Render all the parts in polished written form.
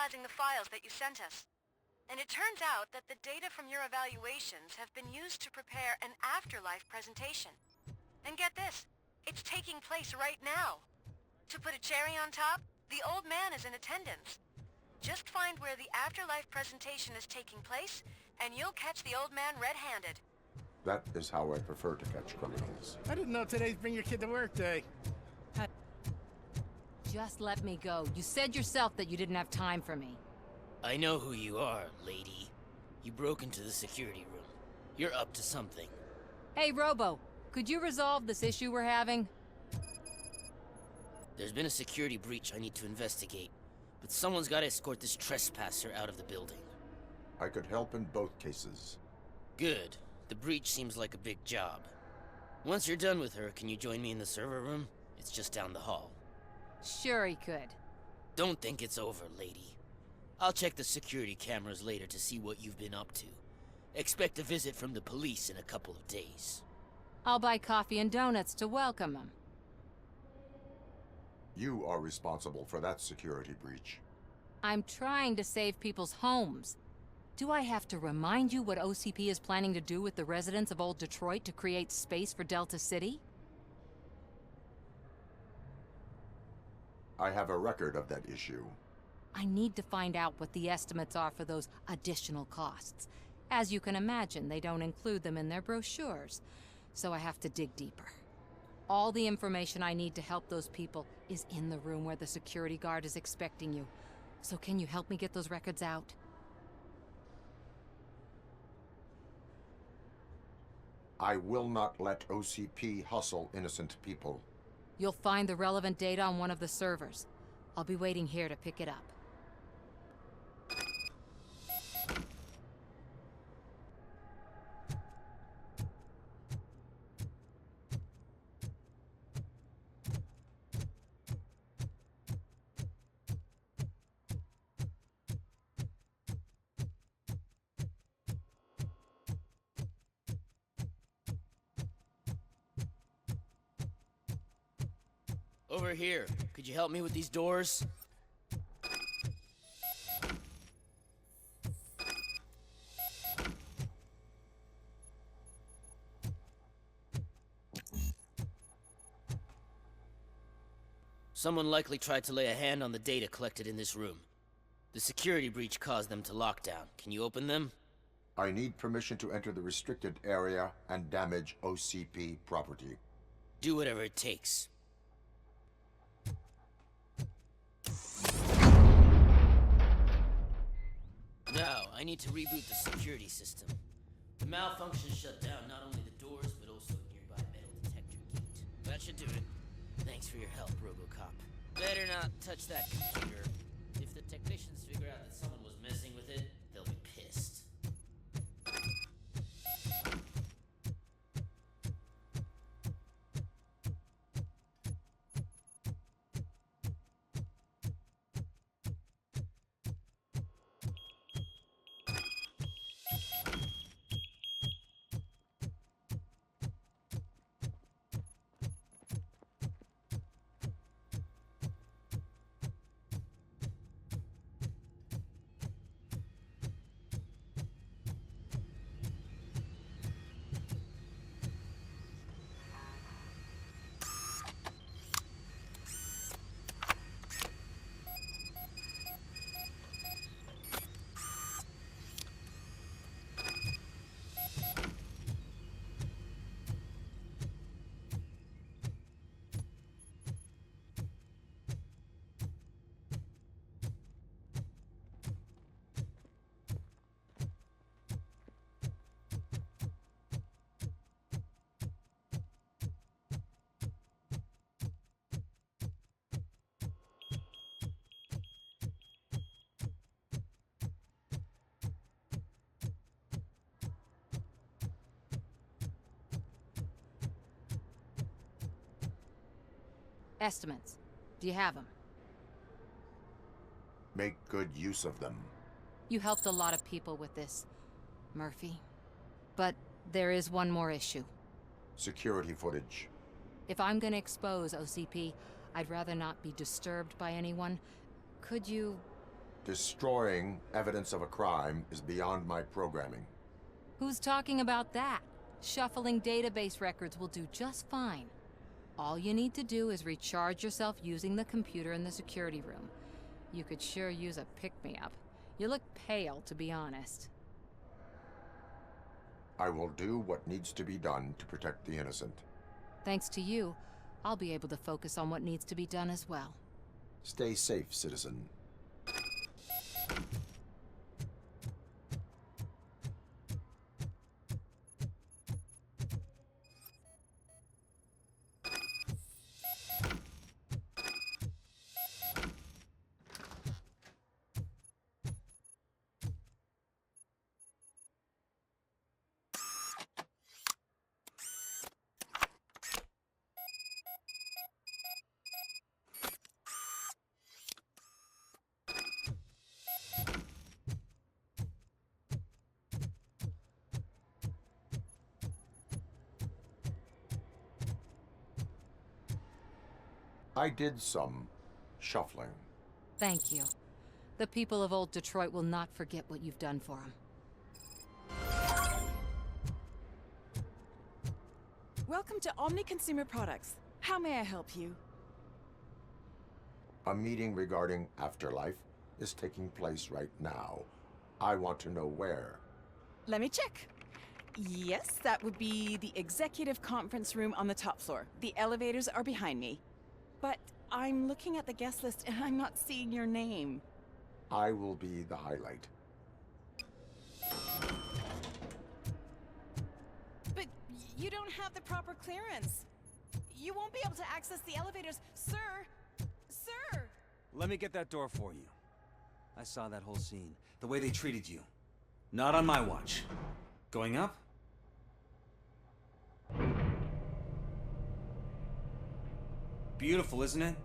analyzing the files that you sent us. And it turns out that the data from your evaluations have been used to prepare an afterlife presentation. And get this, it's taking place right now. To put a cherry on top, the old man is in attendance. Just find where the afterlife presentation is taking place, and you'll catch the old man red-handed. That is how I prefer to catch criminals. I didn't know today's Bring Your Kid to Work Day. Just let me go. You said yourself that you didn't have time for me. I know who you are, lady. You broke into the security room. You're up to something. Hey, Robo, could you resolve this issue we're having? There's been a security breach I need to investigate, but someone's got to escort this trespasser out of the building. I could help in both cases. Good. The breach seems like a big job. Once you're done with her, can you join me in the server room? It's just down the hall. Sure he could. Don't think it's over, lady. I'll check the security cameras later to see what you've been up to. Expect a visit from the police in a couple of days. I'll buy coffee and donuts to welcome him. You are responsible for that security breach. I'm trying to save people's homes. Do I have to remind you what OCP is planning to do with the residents of Old Detroit to create space for Delta City? I have a record of that issue. I need to find out what the estimates are for those additional costs. As you can imagine, they don't include them in their brochures, so I have to dig deeper. All the information I need to help those people is in the room where the security guard is expecting you. So can you help me get those records out? I will not let OCP hustle innocent people. You'll find the relevant data on one of the servers. I'll be waiting here to pick it up. Over here. Could you help me with these doors? Someone likely tried to lay a hand on the data collected in this room. The security breach caused them to lock down. Can you open them? I need permission to enter the restricted area and damage OCP property. Do whatever it takes. Now, I need to reboot the security system. The malfunctions shut down not only the doors, but also a nearby metal detector gate. That should do it. Thanks for your help, Robocop. Better not touch that computer. If the technicians figure out that someone was messing with it, they'll be pissed. Estimates. Do you have them? Make good use of them. You helped a lot of people with this, Murphy. But there is one more issue. Security footage. If I'm gonna expose OCP, I'd rather not be disturbed by anyone. Could you Destroying evidence of a crime is beyond my programming. Who's talking about that? Shuffling database records will do just fine. All you need to do is recharge yourself using the computer in the security room. You could sure use a pick-me-up. You look pale, to be honest. I will do what needs to be done to protect the innocent. Thanks to you, I'll be able to focus on what needs to be done as well. Stay safe, citizen. I did some shuffling. Thank you. The people of old Detroit will not forget what you've done for them. Welcome to Omni Consumer Products. How may I help you? A meeting regarding Afterlife is taking place right now. I want to know where. Let me check. Yes, that would be the executive conference room on the top floor. The elevators are behind me. But I'm looking at the guest list and I'm not seeing your name. I will be the highlight. But you don't have the proper clearance. You won't be able to access the elevators, sir. Sir! Let me get that door for you. I saw that whole scene. The way they treated you. Not on my watch. Going up? Beautiful, isn't it?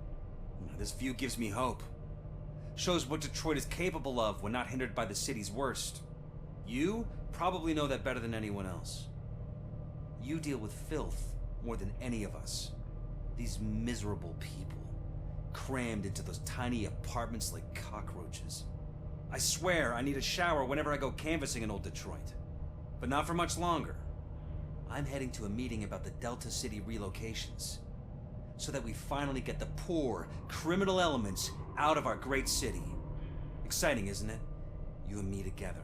This view gives me hope. Shows what Detroit is capable of when not hindered by the city's worst. You probably know that better than anyone else. You deal with filth more than any of us. These miserable people, crammed into those tiny apartments like cockroaches. I swear I need a shower whenever I go canvassing in old Detroit. But not for much longer. I'm heading to a meeting about the Delta City relocations, so that we finally get the poor, criminal elements out of our great city. Exciting, isn't it? You and me together.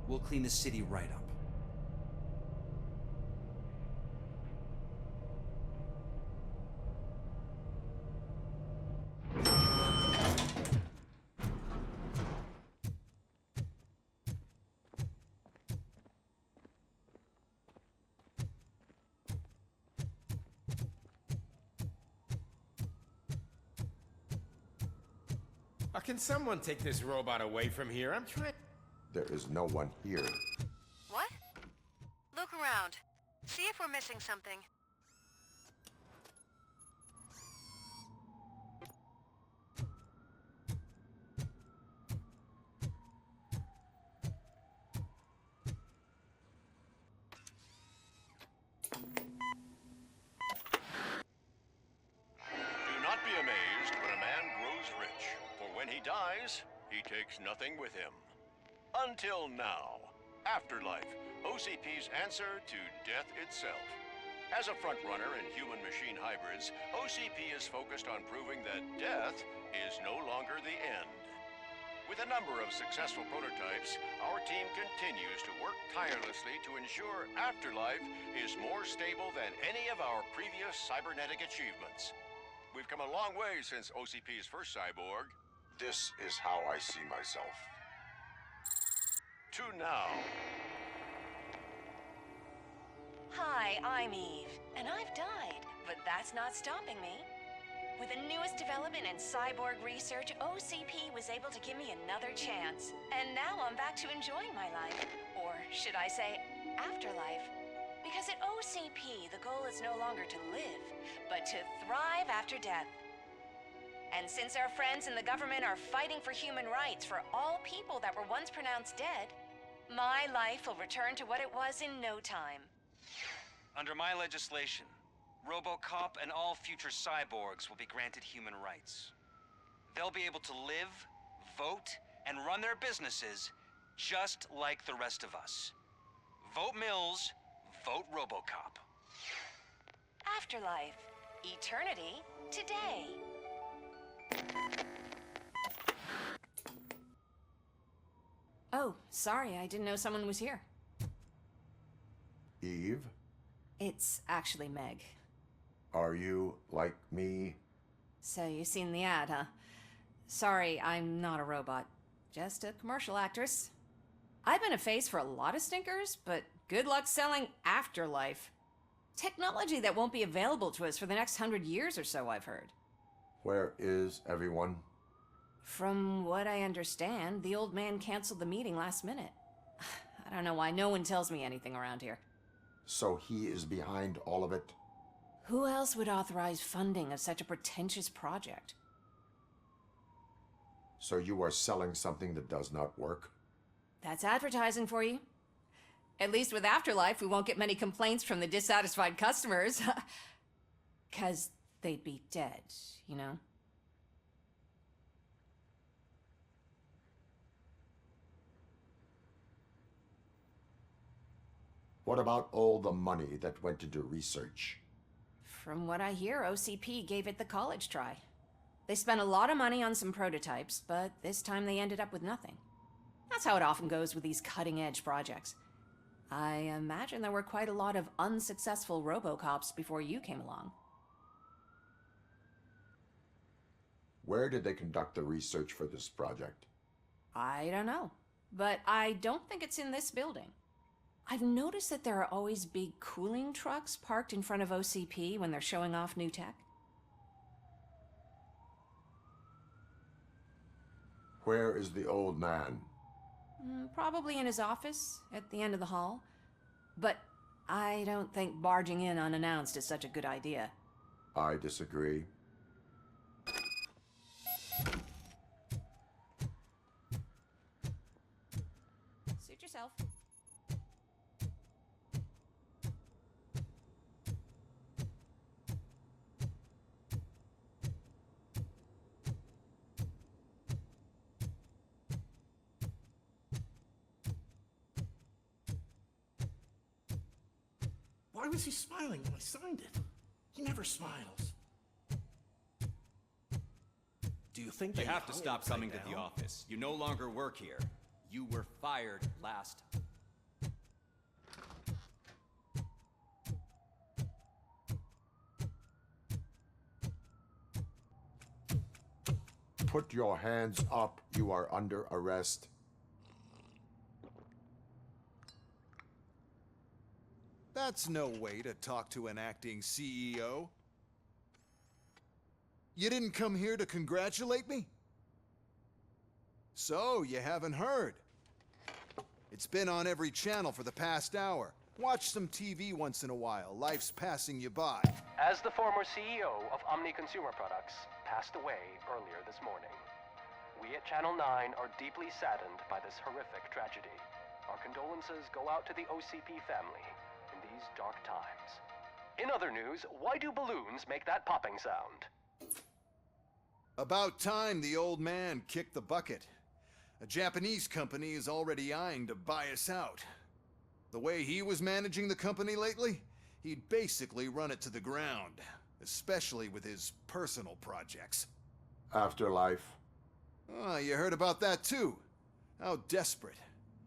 We'll clean the city right up. Can someone take this robot away from here? I'm trying... There is no one here. What? Look around. See if we're missing something. Do not be amazed when a man grows rich, for when he dies, he takes nothing with him. Until now. Afterlife, OCP's answer to death itself. As a frontrunner in human-machine hybrids, OCP is focused on proving that death is no longer the end. With a number of successful prototypes, our team continues to work tirelessly to ensure Afterlife is more stable than any of our previous cybernetic achievements. We've come a long way since OCP's first cyborg. This is how I see myself. To now. Hi, I'm Eve, and I've died, but that's not stopping me. With the newest development in cyborg research, OCP was able to give me another chance. And now I'm back to enjoying my life. Or should I say, afterlife. Because at OCP, the goal is no longer to live, but to thrive after death. And since our friends in the government are fighting for human rights for all people that were once pronounced dead, my life will return to what it was in no time. Under my legislation, Robocop and all future cyborgs will be granted human rights. They'll be able to live, vote, and run their businesses just like the rest of us. Vote Mills, vote Robocop. Afterlife. Eternity. Today. Oh, sorry, I didn't know someone was here. Eve, It's actually Meg. are you like me? So you've seen the ad, huh? Sorry, I'm not a robot. Just a commercial actress. I've been a face for a lot of stinkers, but good luck selling Afterlife. Technology that won't be available to us for the next 100 years or so, I've heard. Where is everyone? From what I understand, the old man canceled the meeting last minute. I don't know why no one tells me anything around here. So he is behind all of it? Who else would authorize funding of such a pretentious project? So you are selling something that does not work? That's advertising for you. At least with Afterlife, we won't get many complaints from the dissatisfied customers. 'Cause they'd be dead, you know? What about all the money that went into research? From what I hear, OCP gave it the college try. They spent a lot of money on some prototypes, but this time they ended up with nothing. That's how it often goes with these cutting-edge projects. I imagine there were quite a lot of unsuccessful Robocops before you came along. Where did they conduct the research for this project? I don't know, but I don't think it's in this building. I've noticed that there are always big cooling trucks parked in front of OCP when they're showing off new tech. Where is the old man? Probably in his office, at the end of the hall. But I don't think barging in unannounced is such a good idea. I disagree. Suit yourself. Why was he smiling when I signed it? He never smiles. Do you think You they have to hired stop right coming to the now? office. You no longer work here. You were fired last. Put your hands up. You are under arrest. That's no way to talk to an acting CEO. You didn't come here to congratulate me? So, you haven't heard. It's been on every channel for the past hour. Watch some TV once in a while. Life's passing you by. As the former CEO of Omni Consumer Products passed away earlier this morning, we at Channel 9 are deeply saddened by this horrific tragedy. Our condolences go out to the OCP family in these dark times. In other news, why do balloons make that popping sound? About time the old man kicked the bucket. A Japanese company is already eyeing to buy us out. The way he was managing the company lately, he'd basically run it to the ground, especially with his personal projects. Afterlife. Oh, you heard about that too. How desperate.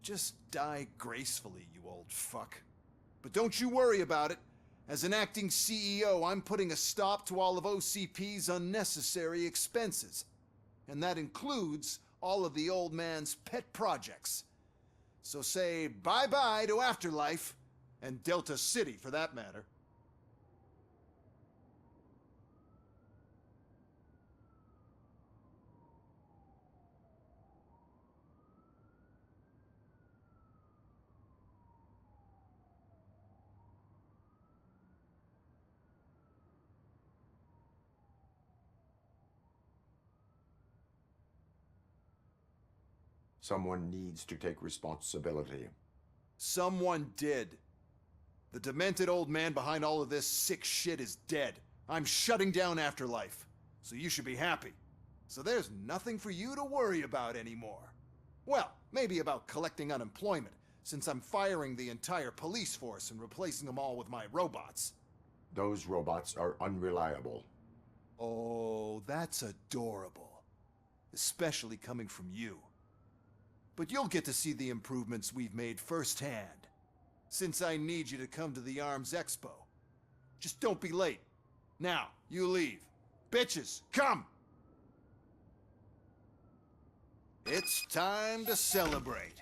Just die gracefully, you old fuck. But don't you worry about it. As an acting CEO, I'm putting a stop to all of OCP's unnecessary expenses. And that includes all of the old man's pet projects. So say bye-bye to Afterlife, and Delta City for that matter. Someone needs to take responsibility. Someone did. The demented old man behind all of this sick shit is dead. I'm shutting down Afterlife. So you should be happy. So there's nothing for you to worry about anymore. Well, maybe about collecting unemployment, since I'm firing the entire police force and replacing them all with my robots. Those robots are unreliable. Oh, that's adorable. Especially coming from you. But you'll get to see the improvements we've made firsthand, since I need you to come to the Arms Expo. Just don't be late. Now, you leave. Bitches, come! It's time to celebrate.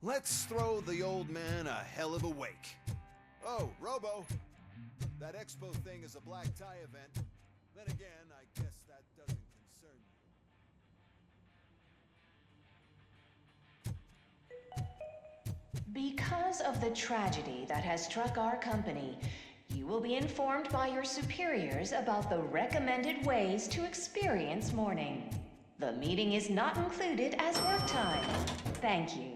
Let's throw the old man a hell of a wake. Oh, Robo, that expo thing is a black tie event. Then again, I guess that doesn't concern you. Because of the tragedy that has struck our company, you will be informed by your superiors about the recommended ways to experience mourning. The meeting is not included as work time. Thank you.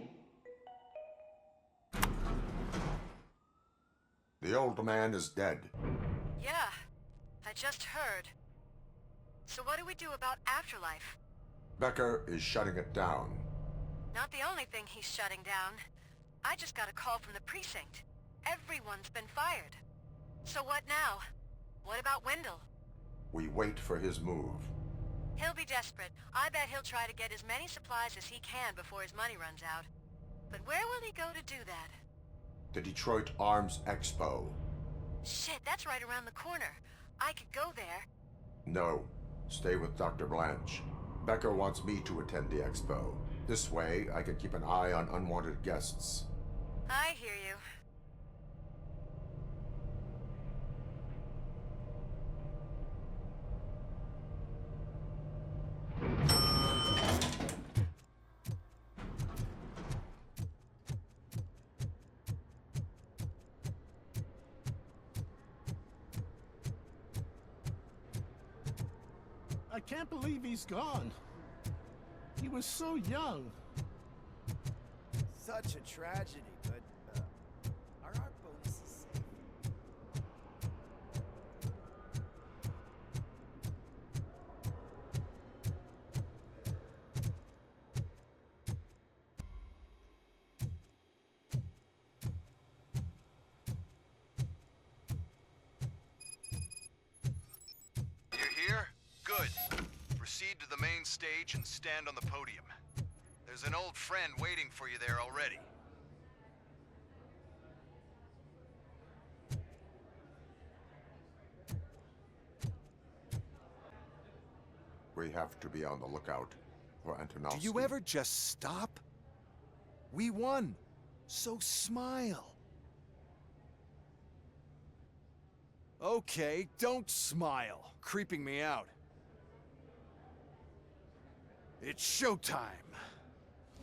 The old man is dead. Yeah, I just heard. So what do we do about afterlife? Becker is shutting it down. Not the only thing he's shutting down. I just got a call from the precinct. Everyone's been fired. So what now? What about Wendell? We wait for his move. He'll be desperate. I bet he'll try to get as many supplies as he can before his money runs out. But where will he go to do that? The Detroit Arms Expo. Shit, that's right around the corner. I could go there. No. Stay with Dr. Blanche. Becker wants me to attend the expo. This way, I can keep an eye on unwanted guests. I hear you. I can't believe he's gone. He was so young. Such a tragedy, but are our bonuses safe? You here? Good. Proceed to the main stage and stand on the podium. There's an old friend waiting for you there already. We have to be on the lookout for Antonovsky. Do you ever just stop? We won, so smile. Okay, don't smile, creeping me out. It's showtime.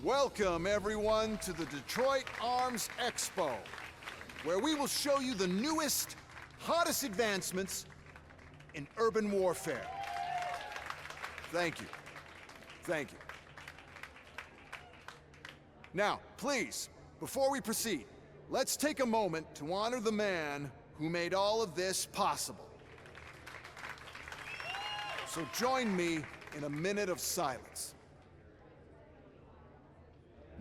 Welcome, everyone, to the Detroit Arms Expo, where we will show you the newest, hottest advancements in urban warfare. Thank you. Thank you. Now, please, before we proceed, let's take a moment to honor the man who made all of this possible. So join me in a minute of silence.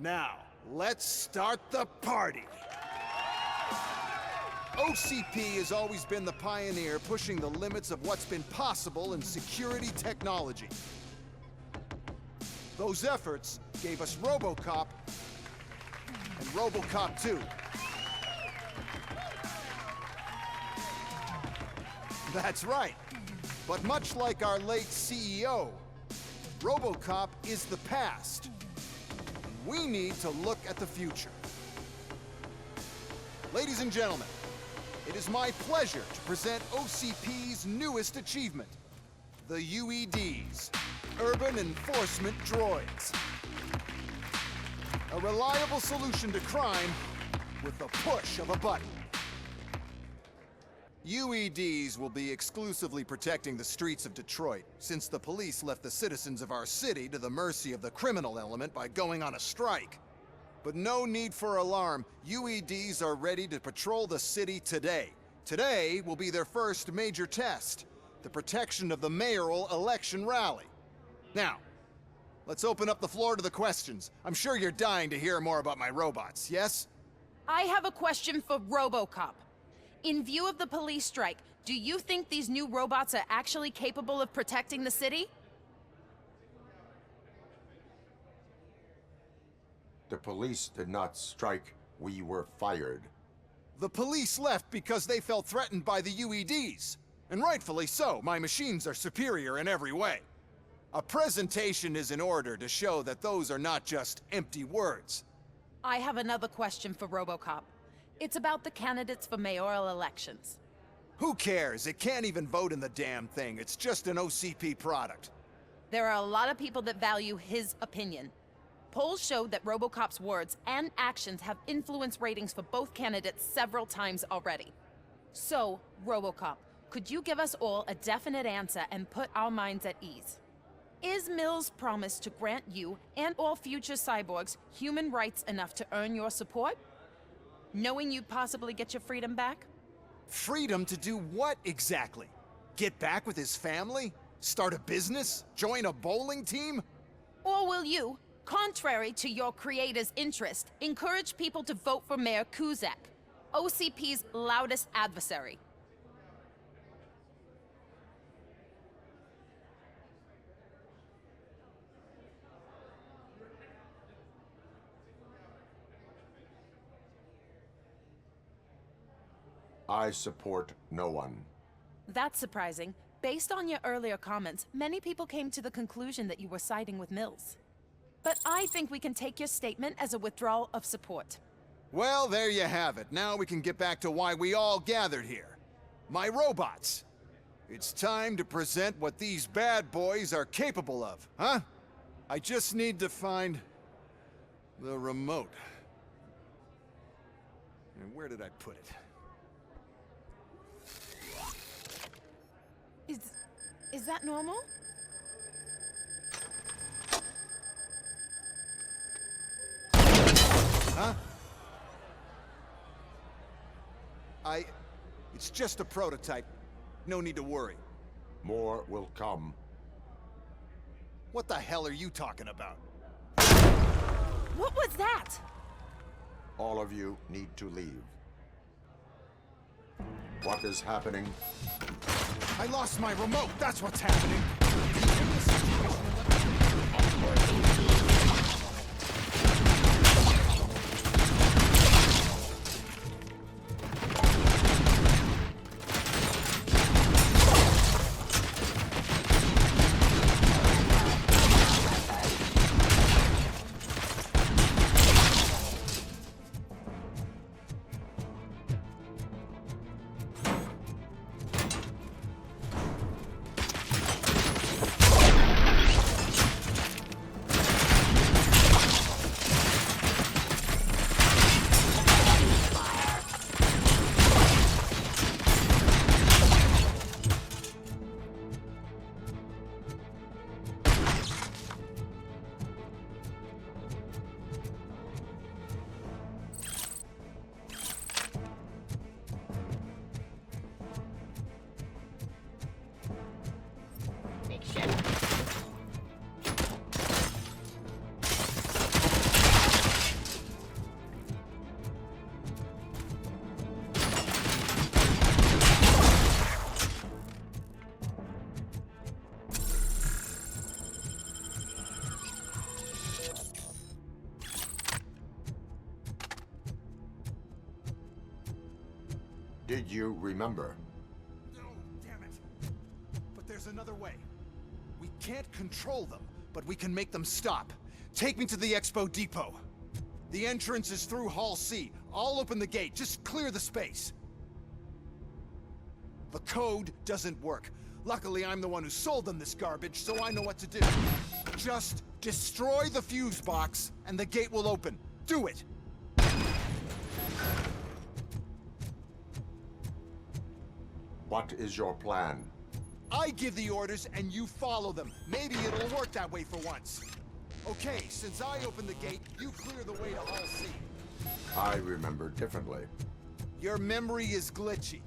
Now, let's start the party. OCP has always been the pioneer pushing the limits of what's been possible in security technology. Those efforts gave us Robocop and Robocop 2. That's right. But much like our late CEO, Robocop is the past. We need to look at the future. Ladies and gentlemen, it is my pleasure to present OCP's newest achievement, the UEDs, Urban Enforcement Droids. A reliable solution to crime with the push of a button. UEDs will be exclusively protecting the streets of Detroit, since the police left the citizens of our city to the mercy of the criminal element by going on a strike. But no need for alarm. UEDs are ready to patrol the city today. Today will be their first major test, the protection of the mayoral election rally. Now, Let's open up the floor to the questions. I'm sure you're dying to hear more about my robots, yes? I have a question for Robocop. In view of the police strike, do you think these new robots are actually capable of protecting the city? The police did not strike. We were fired. The police left because they felt threatened by the UEDs. And rightfully so. My machines are superior in every way. A presentation is in order to show that those are not just empty words. I have another question for Robocop. It's about the candidates for mayoral elections. Who cares? It can't even vote in the damn thing. It's just an OCP product. There are a lot of people that value his opinion. Polls show that Robocop's words and actions have influenced ratings for both candidates several times already. So, Robocop, could you give us all a definite answer and put our minds at ease? Is Mills' promise to grant you and all future cyborgs human rights enough to earn your support? Knowing you'd possibly get your freedom back? Freedom to do what exactly? Get back with his family? Start a business? Join a bowling team? Or will you, contrary to your creator's interest, encourage people to vote for Mayor Kuzak, OCP's loudest adversary? I support no one. That's surprising. Based on your earlier comments, many people came to the conclusion that you were siding with Mills. But I think we can take your statement as a withdrawal of support. Well, there you have it. Now we can get back to why we all gathered here. My robots. It's time to present what these bad boys are capable of, huh? I just need to find the remote. And where did I put it? Is that normal? Huh? It's just a prototype. No need to worry. More will come. What the hell are you talking about? What was that? All of you need to leave. What is happening? I lost my remote, that's what's happening! Did you remember? No, damn it. But there's another way. We can't control them, but we can make them stop. Take me to the Expo Depot. The entrance is through Hall C. I'll open the gate. Just clear the space. The code doesn't work. Luckily, I'm the one who sold them this garbage, so I know what to do. Just destroy the fuse box, and the gate will open. Do it! What is your plan? I give the orders and you follow them. Maybe it'll work that way for once. Okay, since I opened the gate, you clear the way to Hall C. I remember differently. Your memory is glitchy.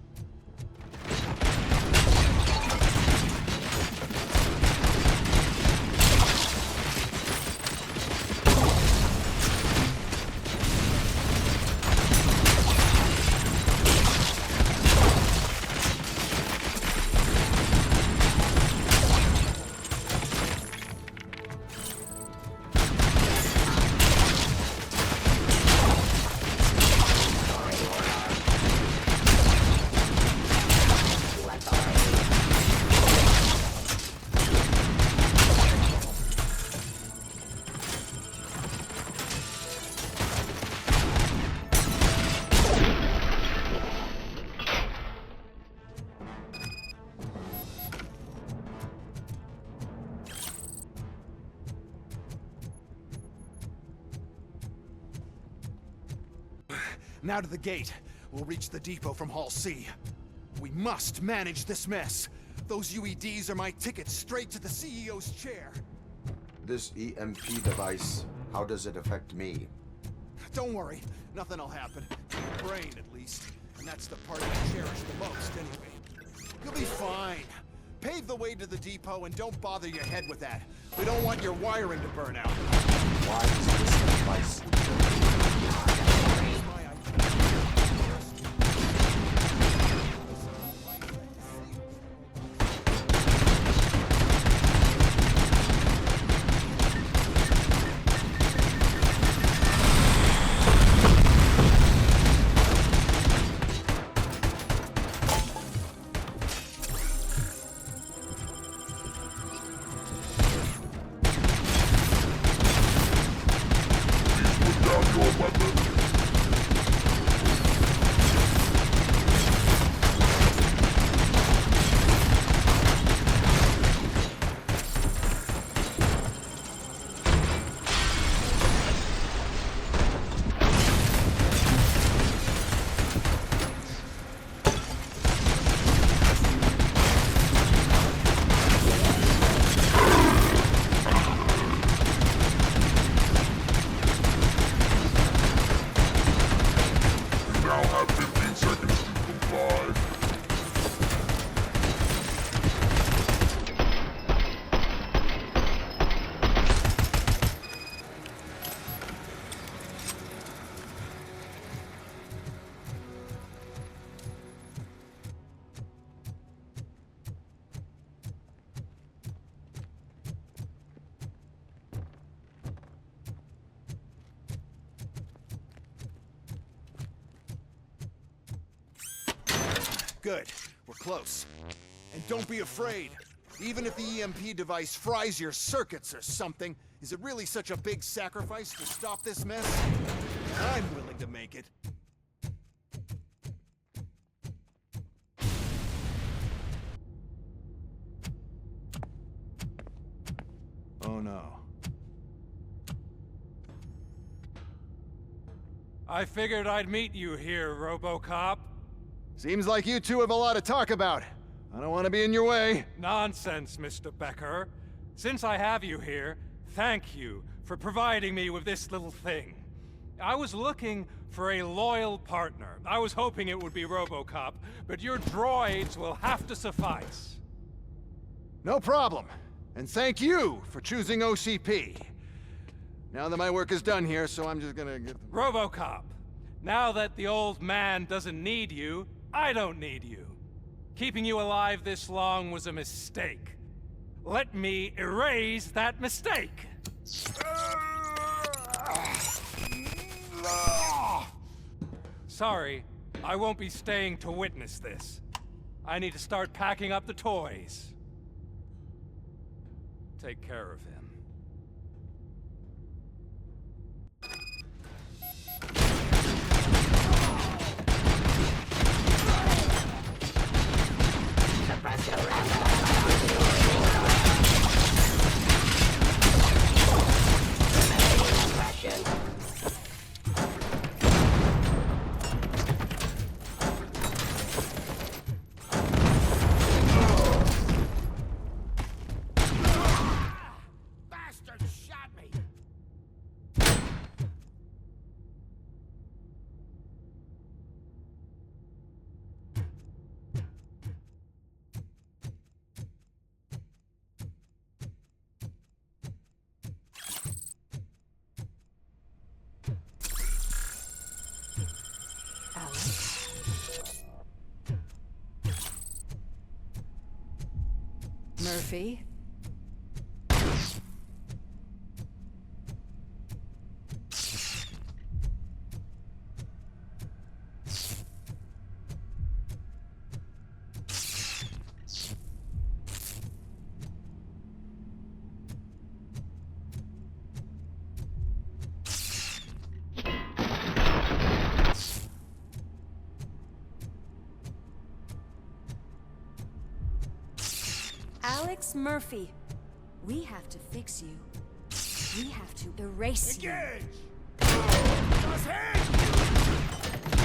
Now to the gate. We'll reach the depot from Hall C. We must manage this mess. Those UEDs are my ticket straight to the CEO's chair. This EMP device, how does it affect me? Don't worry, nothing'll happen. To your brain, at least. And that's the part you cherish the most, anyway. You'll be fine. Pave the way to the depot and don't bother your head with that. We don't want your wiring to burn out. Why is this device? Good. We're close. And don't be afraid. Even if the EMP device fries your circuits or something, is it really such a big sacrifice to stop this mess? I'm willing to make it. Oh no. I figured I'd meet you here, Robocop. Seems like you two have a lot to talk about. I don't want to be in your way. Nonsense, Mr. Becker. Since I have you here, thank you for providing me with this little thing. I was looking for a loyal partner. I was hoping it would be Robocop, but your droids will have to suffice. No problem. And thank you for choosing OCP. Now that my work is done here, so I'm just gonna get... Robocop, now that the old man doesn't need you, I don't need you. Keeping you alive this long was a mistake. Let me erase that mistake! Sorry, I won't be staying to witness this. I need to start packing up the toys. Take care of him. Murphy? Alex Murphy, we have to fix you. We have to erase you. Engage! Just hit!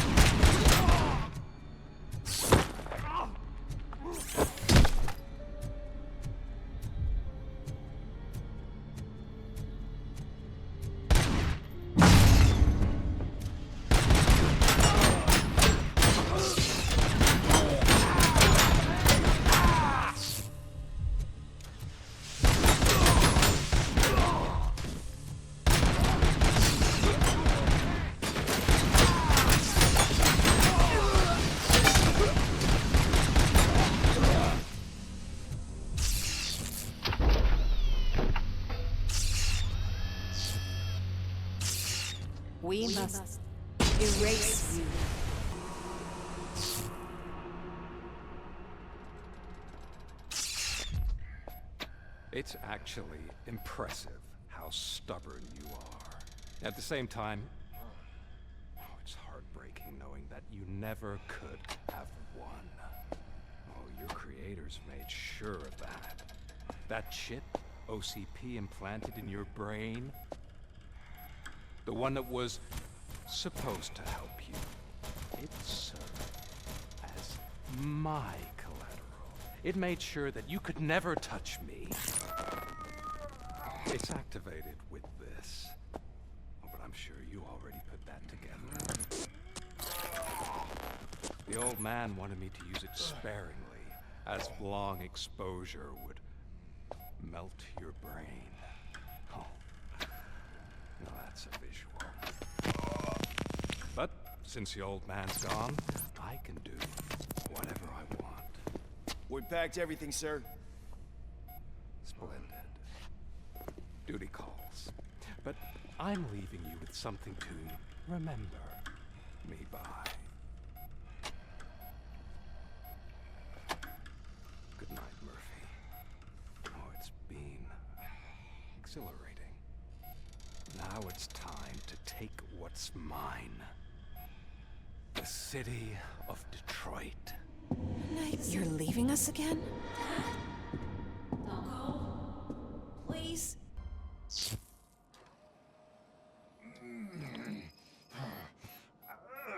We must erase you. It's actually impressive how stubborn you are. At the same time, it's heartbreaking knowing that you never could have won. Oh, your creators made sure of that. That chip OCP implanted in your brain, the one that was supposed to help you, it served as my collateral. It made sure that you could never touch me. It's activated with this. Oh, but I'm sure you already put that together. The old man wanted me to use it sparingly, as long exposure would melt your brain. Oh, now that's a visual. But since the old man's gone, I can do whatever I want. We packed everything, sir. Splendid. Duty calls. But I'm leaving you with something to remember me by. Good night, Murphy. Oh, it's been exhilarating. Now it's time to take what's mine. The city of Detroit. You're leaving us again? Don't go. Please.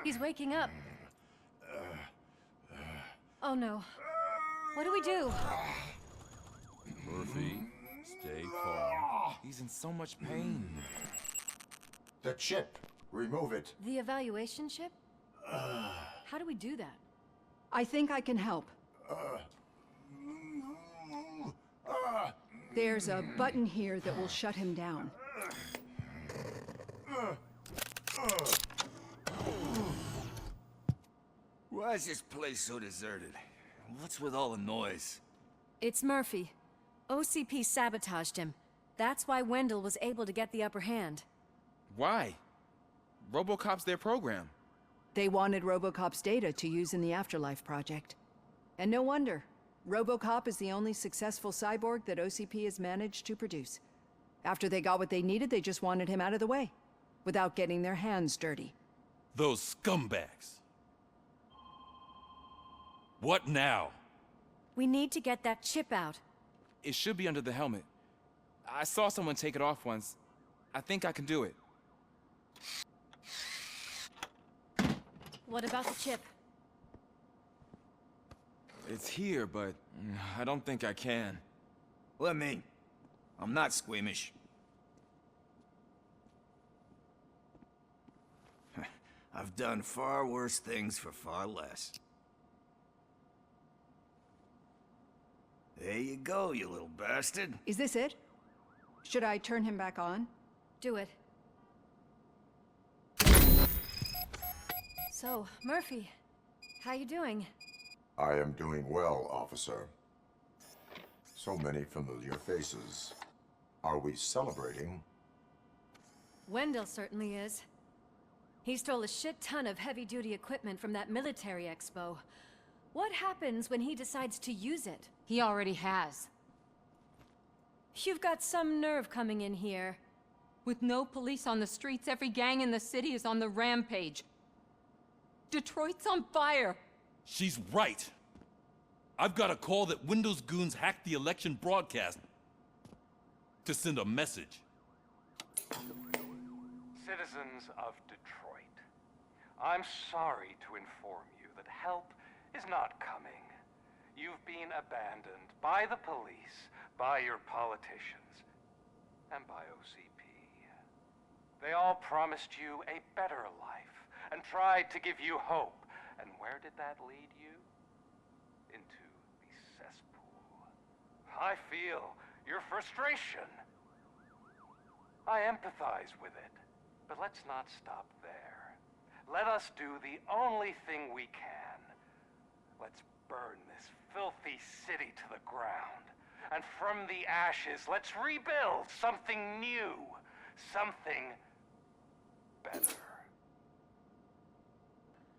He's waking up. Oh no. What do we do? Murphy, stay calm. He's in so much pain. The chip. Remove it. The evaluation chip? How do we do that? I think I can help. There's a button here that will shut him down. Why is this place so deserted? What's with all the noise? It's Murphy. OCP sabotaged him. That's why Wendell was able to get the upper hand. Why? Robocop's their program. They wanted Robocop's data to use in the Afterlife project. And no wonder. Robocop is the only successful cyborg that OCP has managed to produce. After they got what they needed, they just wanted him out of the way, without getting their hands dirty. Those scumbags. What now? We need to get that chip out. It should be under the helmet. I saw someone take it off once. I think I can do it. What about the chip? It's here, but I don't think I can. Let me. I'm not squeamish. I've done far worse things for far less. There you go, you little bastard. Is this it? Should I turn him back on? Do it. So, Murphy, how you doing? I am doing well, officer. So many familiar faces. Are we celebrating? Wendell certainly is. He stole a shit ton of heavy-duty equipment from that military expo. What happens when he decides to use it? He already has. You've got some nerve coming in here. With no police on the streets, every gang in the city is on the rampage. Detroit's on fire! She's right. I've got a call that Windows goons hacked the election broadcast to send a message. Citizens of Detroit, I'm sorry to inform you that help is not coming. You've been abandoned by the police, by your politicians, and by OCP. They all promised you a better life and tried to give you hope. And where did that lead you? Into the cesspool. I feel your frustration. I empathize with it, but let's not stop there. Let us do the only thing we can. Let's burn this filthy city to the ground. And from the ashes, let's rebuild something new. Something better.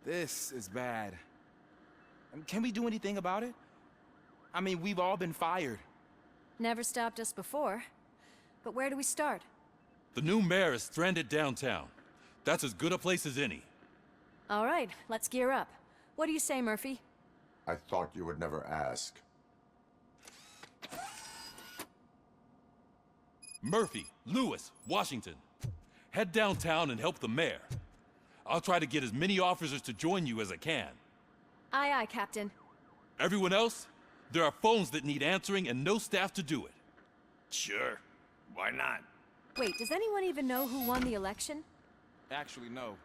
This is bad. Can we do anything about it? I mean, we've all been fired. Never stopped us before. But where do we start? The new mayor is stranded downtown. That's as good a place as any. All right, let's gear up. What do you say, Murphy? I thought you would never ask. Murphy, Lewis, Washington. Head downtown and help the mayor. I'll try to get as many officers to join you as I can. Aye, aye, Captain. Everyone else? There are phones that need answering and no staff to do it. Sure. Why not? Wait, does anyone even know who won the election? Actually, no.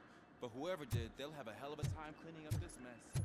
But whoever did, they'll have a hell of a time cleaning up this mess.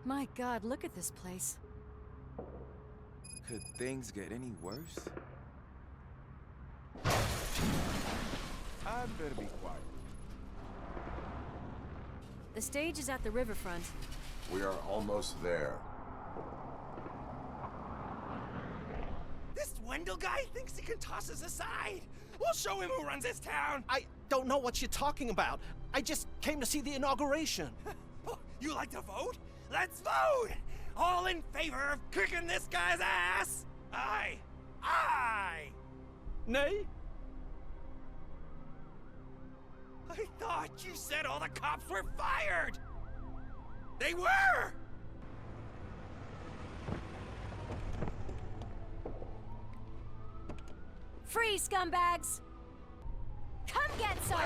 My God, look at this place. Could things get any worse? I'd better be quiet. The stage is at the riverfront. We are almost there. This Wendell guy thinks he can toss us aside. We'll show him who runs this town. I don't know what you're talking about. I just came to see the inauguration. Oh, you like to vote? Let's vote! All in favor of kicking this guy's ass? Aye. Aye! Nay? I thought you said all the cops were fired! They were! Free, scumbags! Come get some!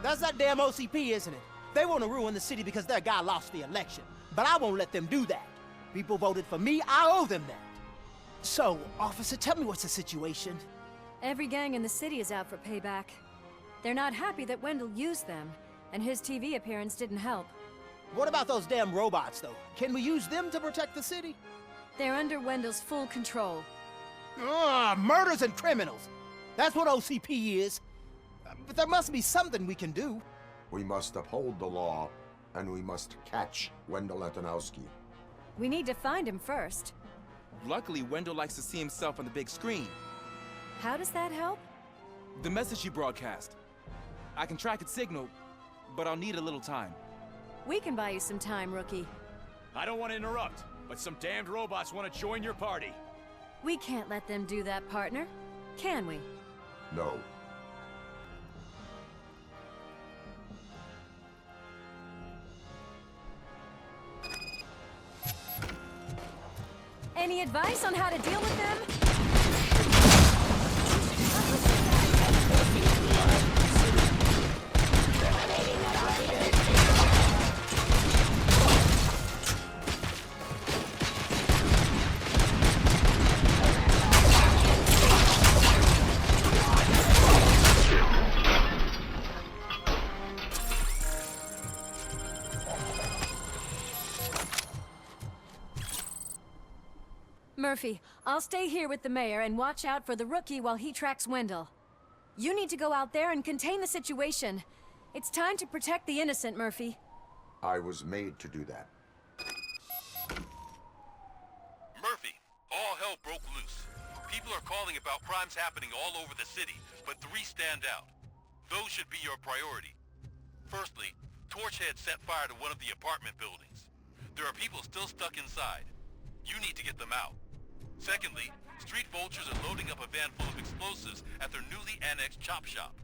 That's that damn OCP, isn't it? They want to ruin the city because their guy lost the election. But I won't let them do that. People voted for me, I owe them that. So, officer, tell me what's the situation? Every gang in the city is out for payback. They're not happy that Wendell used them, and his TV appearance didn't help. What about those damn robots, though? Can we use them to protect the city? They're under Wendell's full control. Murders and criminals! That's what OCP is. But there must be something we can do. We must uphold the law, and we must catch Wendell Antonowski. We need to find him first. Luckily, Wendell likes to see himself on the big screen. How does that help? The message you broadcast. I can track its signal, but I'll need a little time. We can buy you some time, rookie. I don't want to interrupt, but some damned robots want to join your party. We can't let them do that, partner. Can we? No. Any advice on how to deal with them? Murphy, I'll stay here with the mayor and watch out for the rookie while he tracks Wendell. You need to go out there and contain the situation. It's time to protect the innocent, Murphy. I was made to do that. Murphy, all hell broke loose. People are calling about crimes happening all over the city, but 3 stand out. Those should be your priority. Firstly, Torchhead set fire to one of the apartment buildings. There are people still stuck inside. You need to get them out. Secondly, street vultures are loading up a van full of explosives at their newly annexed chop shop.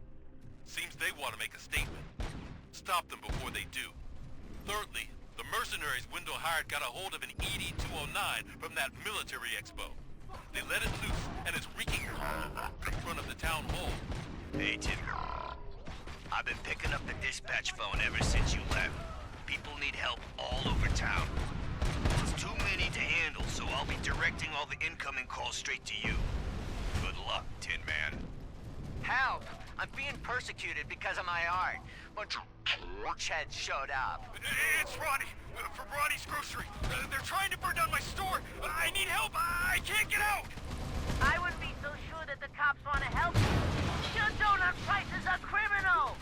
Seems they want to make a statement. Stop them before they do. Thirdly, the mercenaries Wendell hired got a hold of an ED-209 from that military expo. They let it loose, and it's wreaking in front of the town hall. Agent, I've been picking up the dispatch phone ever since you left. People need help all over town. It's too many to handle, so I'll be directing all the incoming calls straight to you. Good luck, Tin Man. Help! I'm being persecuted because of my art. Bunch of heads showed up. It's Ronnie, from Ronnie's Grocery. They're trying to burn down my store. I need help. I can't get out. I wouldn't be so sure that the cops want to help you. Your donut price is a criminal.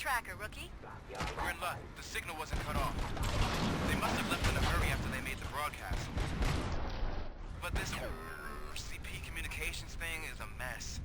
tracker, rookie. We're in luck. The signal wasn't cut off. They must have left in a hurry after they made the broadcast. But this CP communications thing is a mess.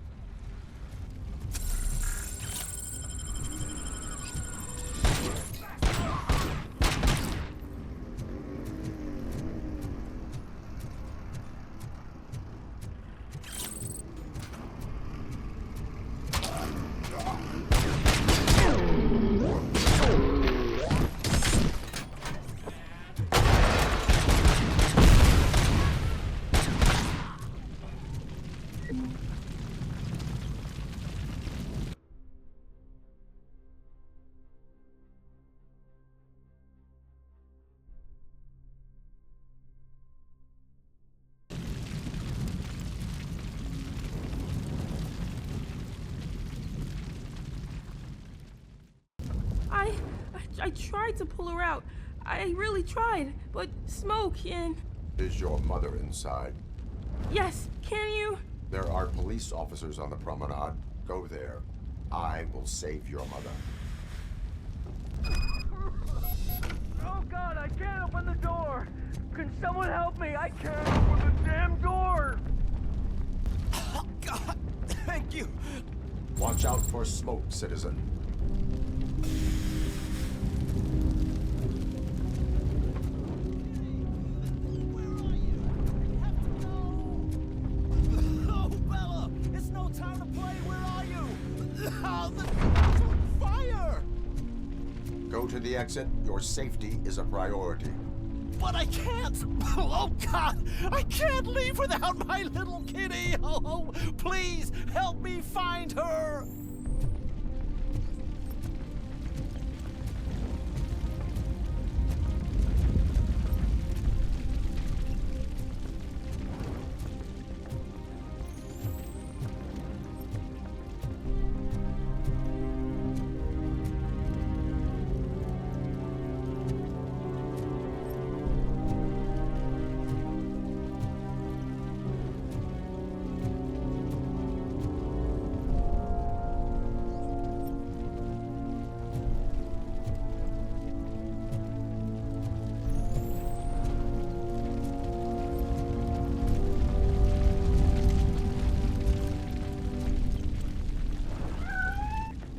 I tried to pull her out. I really tried, but smoke and... Is your mother inside? Yes, can you? There are police officers on the promenade. Go there. I will save your mother. Oh God, I can't open the door! Can someone help me? I can't open the damn door! Oh God, thank you! Watch out for smoke, citizen. Time to play, where are you? Oh, the on fire! Go to the exit. Your safety is a priority. But I can't! Oh, God! I can't leave without my little kitty! Oh, please, help me find her!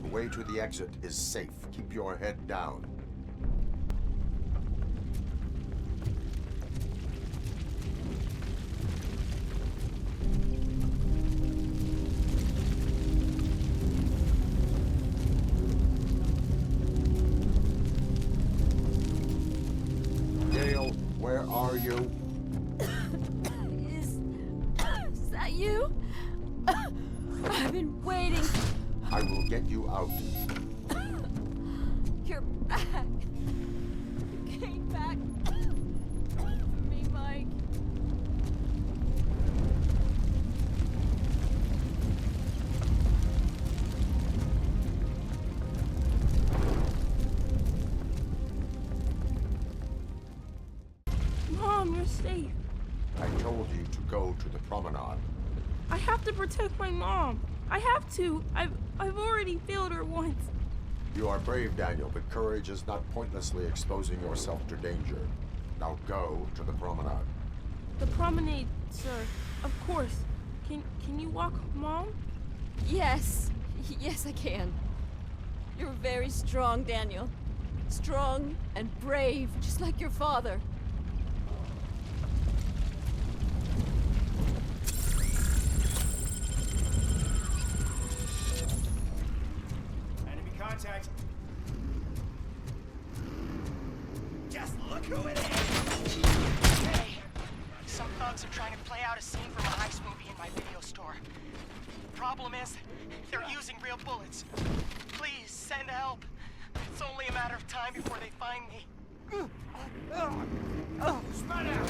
The way to the exit is safe. Keep your head down. Gail, where are you? Is that you? I've been waiting. I will get you out. You're back. You came back for me, Mike. Mom, you're safe. I told you to go to the promenade. I have to protect my mom. I have to. I've already failed her once. You are brave, Daniel, but courage is not pointlessly exposing yourself to danger. Now go to the promenade. The promenade, sir. Of course. Can you walk, Mom? Yes. Yes, I can. You're very strong, Daniel. Strong and brave, just like your father. Enemy contact. Just look who it is! Hey, some thugs are trying to play out a scene from a heist movie in my video store. Problem is, they're using real bullets. Please, send help. It's only a matter of time before they find me. Spread out!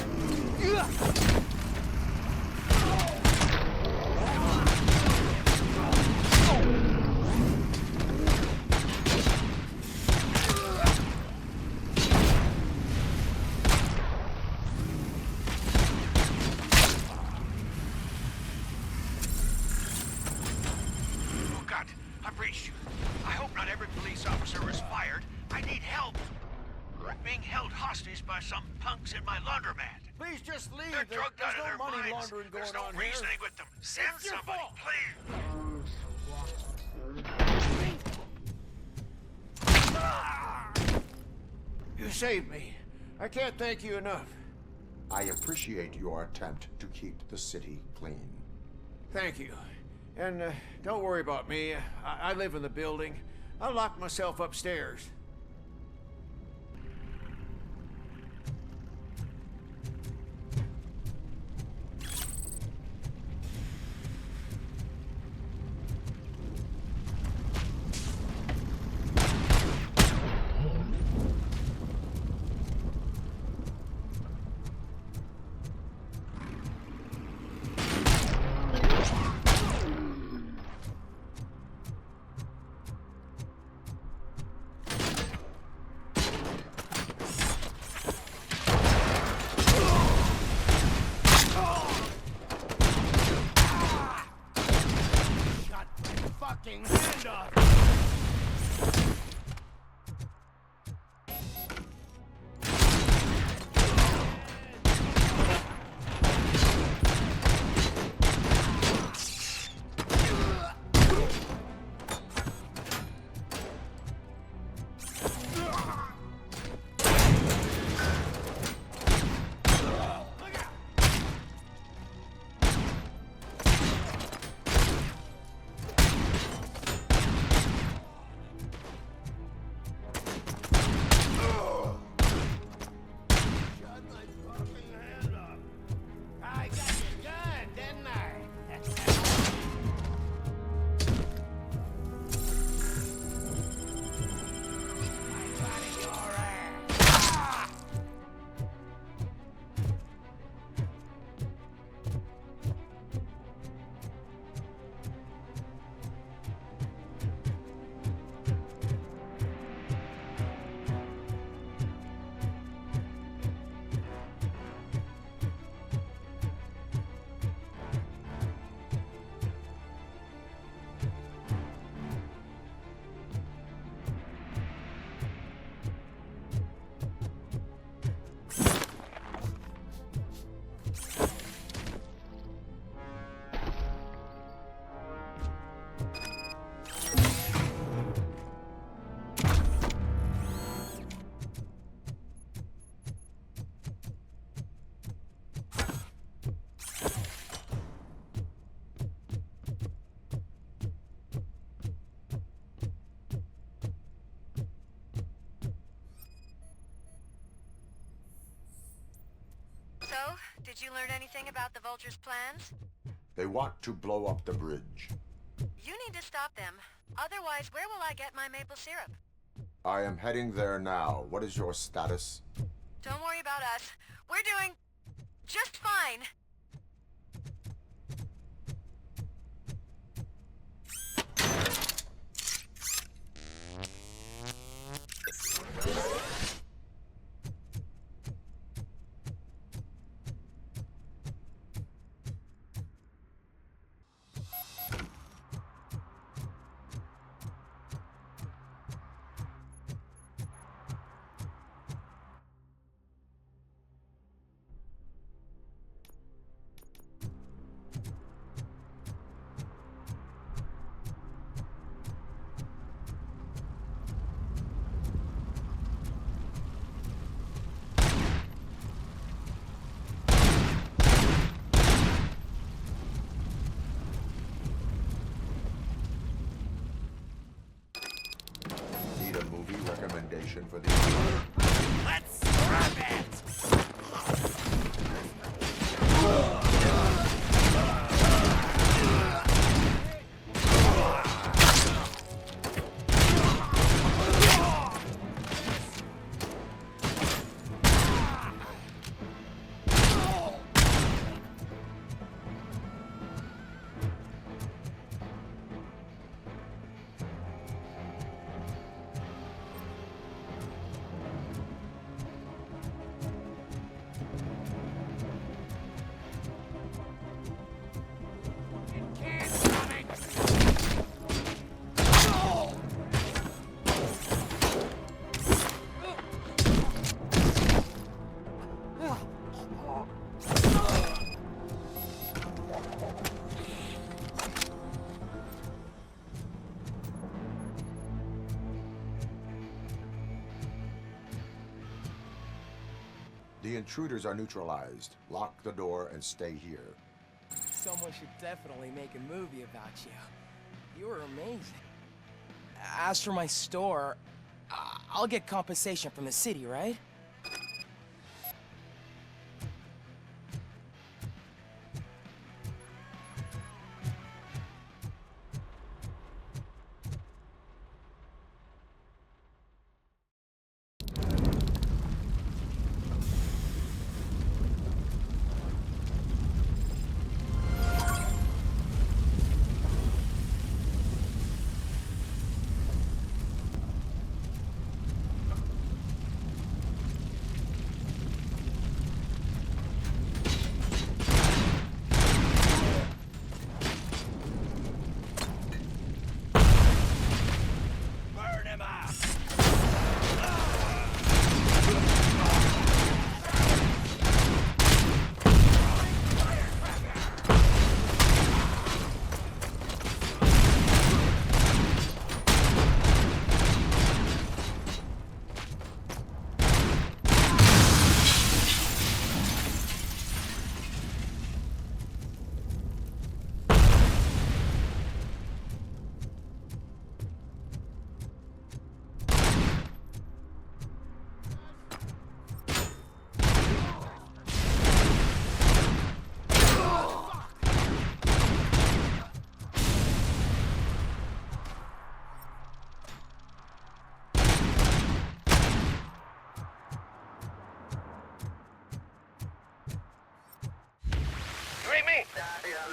Oh God, I've reached you. I hope not every police officer was fired. I need help. I'm being held hostage by some punks in my laundromat. Please just leave. They're drugged out of their money minds. laundering There's going no on here. reasoning with them. Send It's your somebody, fault. please. You saved me. I can't thank you enough. I appreciate your attempt to keep the city clean. Thank you. And don't worry about me. I live in the building. I'll lock myself upstairs. Fucking hand off! So, did you learn anything about the Vulture's plans? They want to blow up the bridge. You need to stop them. Otherwise, where will I get my maple syrup? I am heading there now. What is your status? Don't worry about us. We're doing just fine. Need a movie recommendation for the... Let's scrap it! The intruders are neutralized. Lock the door and stay here. Someone should definitely make a movie about you. You were amazing. As for my store, I'll get compensation from the city, right?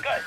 Good.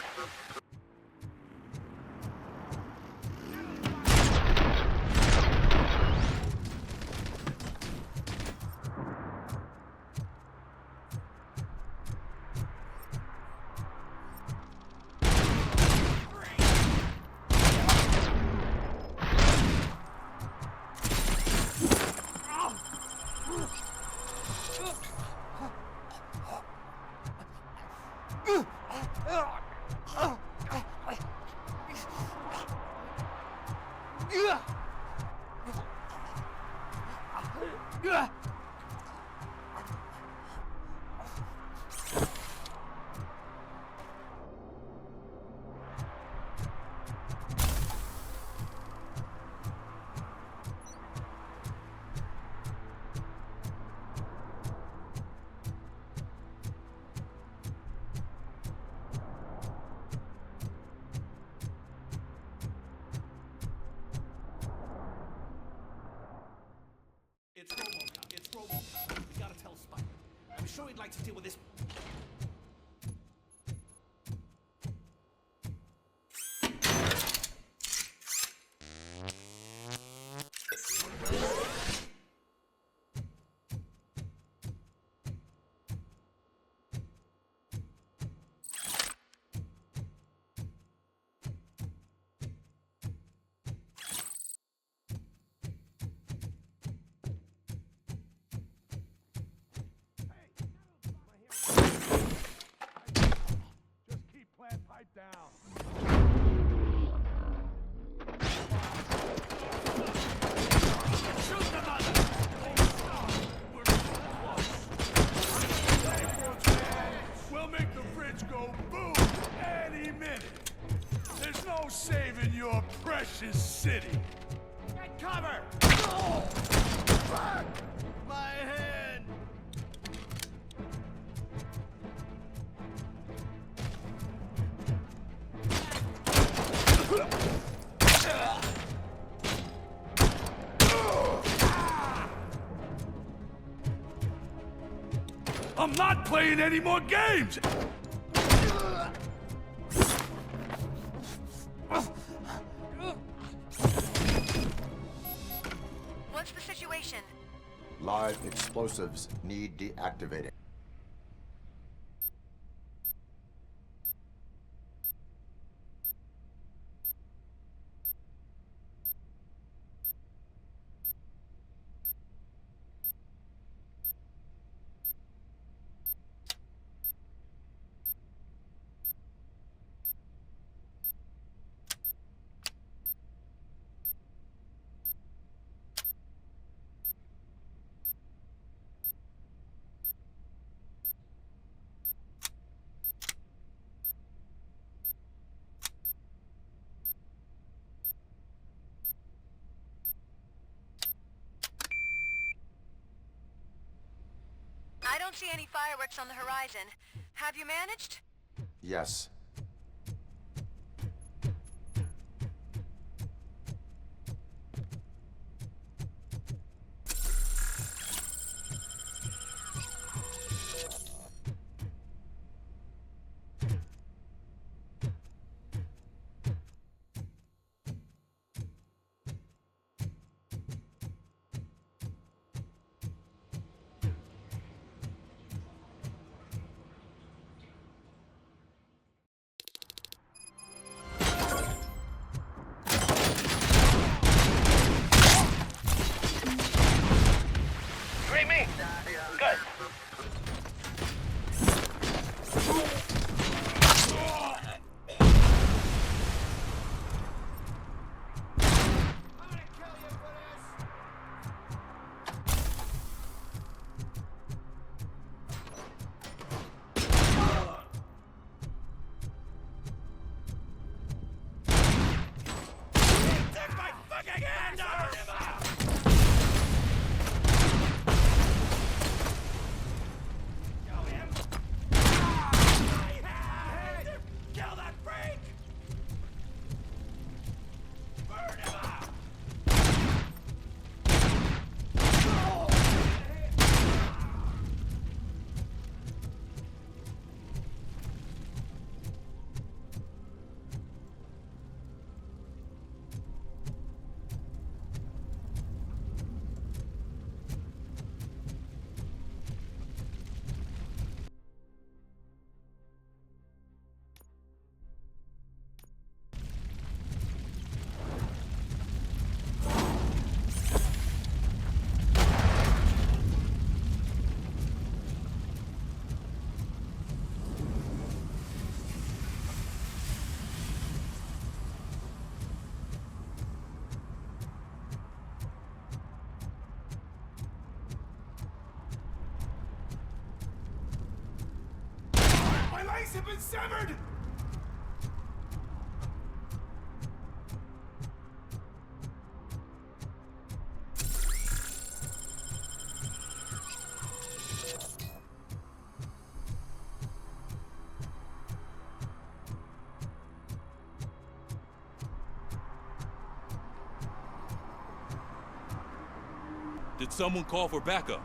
We'll make the fridge go boom any minute. There's no saving your precious city. Get cover! Oh! Fuck! My head! I'm not playing any more games! What's the situation? Live explosives need deactivating. I don't see any fireworks on the horizon. Have you managed? Yes. Have been severed! Did someone call for backup?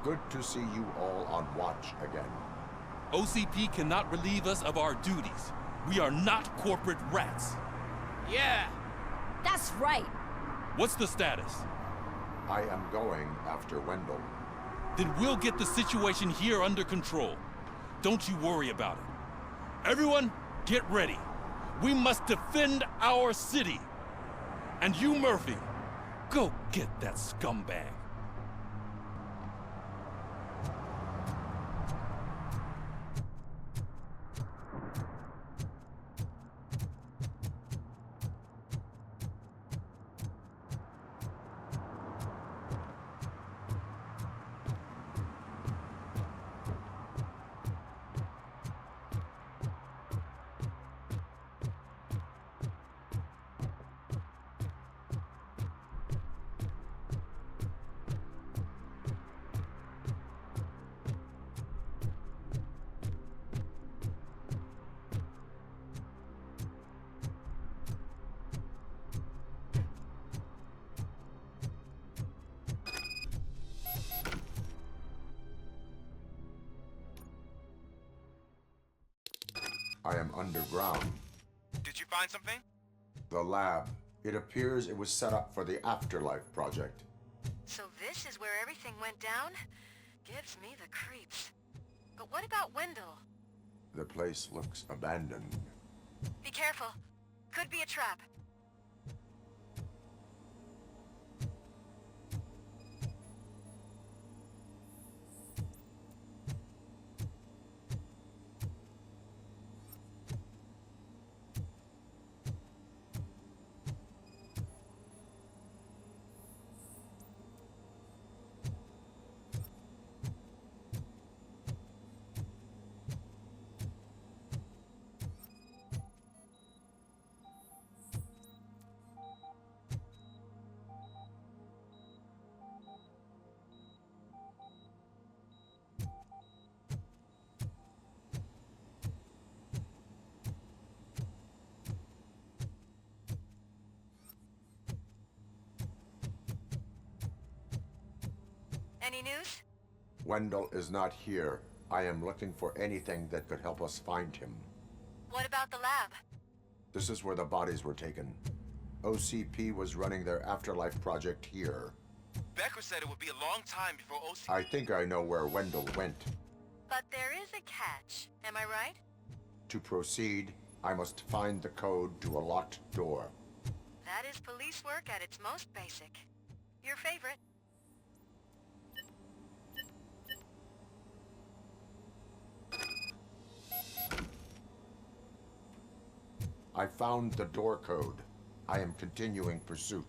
Good to see you all on watch again. OCP cannot relieve us of our duties. We are not corporate rats. Yeah. That's right. What's the status? I am going after Wendell. Then we'll get the situation here under control. Don't you worry about it. Everyone, get ready. We must defend our city. And you, Murphy, go get that scumbag. I am underground. Did you find something? The lab. It appears it was set up for the Afterlife project. So this is where everything went down? Gives me the creeps. But what about Wendell? The place looks abandoned. Be careful. Could be a trap. Any news? Wendell is not here. I am looking for anything that could help us find him. What about the lab? This is where the bodies were taken. OCP was running their Afterlife project here. Becker said it would be a long time before OCP... I think I know where Wendell went. But there is a catch. Am I right? To proceed, I must find the code to a locked door. That is police work at its most basic. Your favorite. I found the door code. I am continuing pursuit.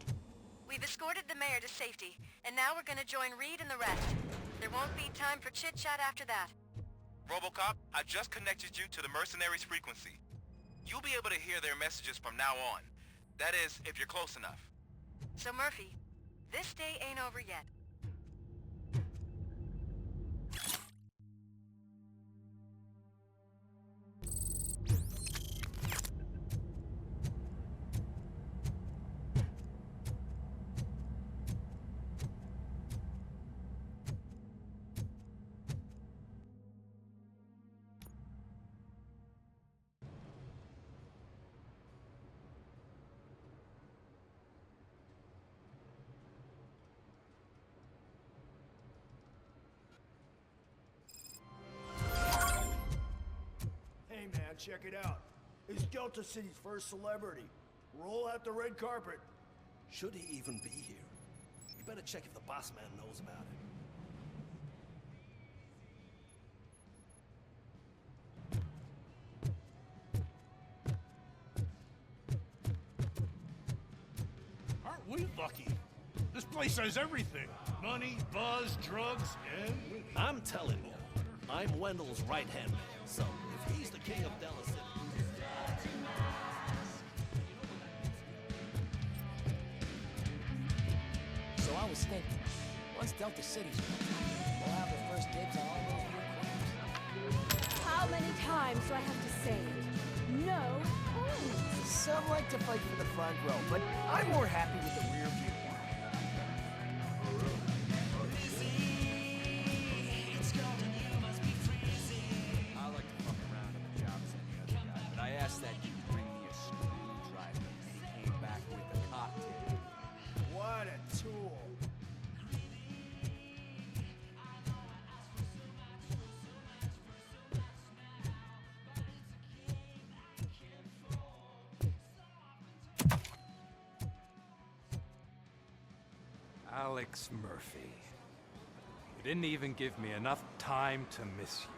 We've escorted the mayor to safety, and now we're gonna join Reed and the rest. There won't be time for chit-chat after that. Robocop, I just connected you to the mercenaries' frequency. You'll be able to hear their messages from now on. That is, if you're close enough. So Murphy, this day ain't over yet. Hey man, check it out. It's Delta City's first celebrity. Roll out the red carpet. Should he even be here? You better check if the boss man knows about it. Aren't we lucky? This place has everything. Money, buzz, drugs, and women. I'm telling you, I'm Wendell's right-hand man, so if he's the king of Delta City... So I was thinking, once Delta City's built, we'll have the first dibs on all those new crimes. How many times do I have to say it? No. Some like to fight for the front row, but I'm more happy with the rear view. I like to fuck around on the job site the other guy, but I asked that dude to bring me a screwdriver, and he came back with a cocktail. What a tool. Alex Murphy. You didn't even give me enough time to miss you.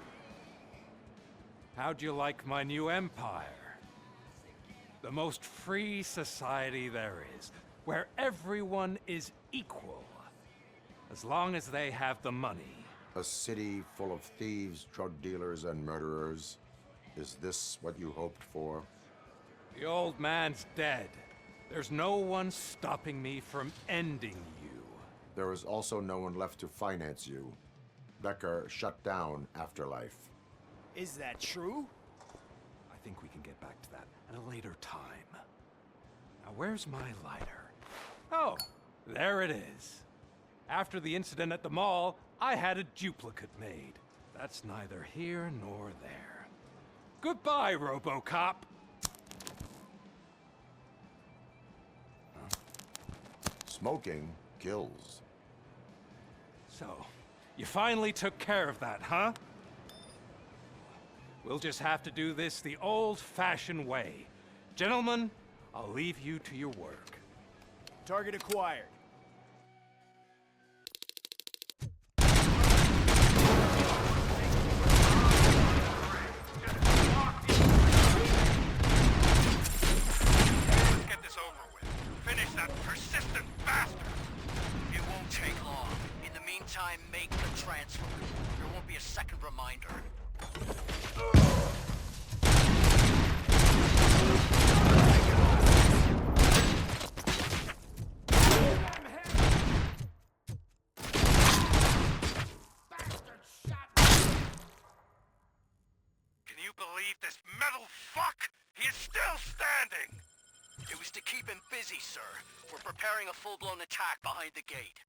How'd you like my new empire? The most free society there is, where everyone is equal, as long as they have the money. A city full of thieves, drug dealers, and murderers. Is this what you hoped for? The old man's dead. There's no one stopping me from ending you. There is also no one left to finance you. Becker shut down Afterlife. Is that true? I think we can get back to that at a later time. Now, where's my lighter? Oh, there it is. After the incident at the mall, I had a duplicate made. That's neither here nor there. Goodbye, Robocop. Smoking kills. So, you finally took care of that, huh? We'll just have to do this the old-fashioned way. Gentlemen, I'll leave you to your work. Target acquired. Get this over with. Finish that persistent bastard. It won't take long. In the meantime, make the transfer. There won't be a second reminder. Can you believe this metal fuck? He is still standing! It was to keep him busy, sir. We're preparing a full-blown attack behind the gate.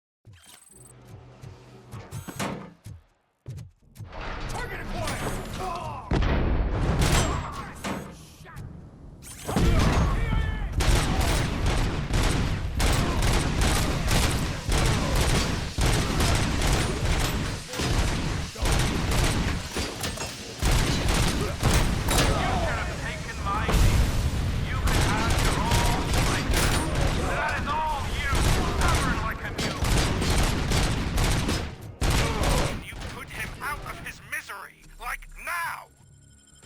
Target acquired!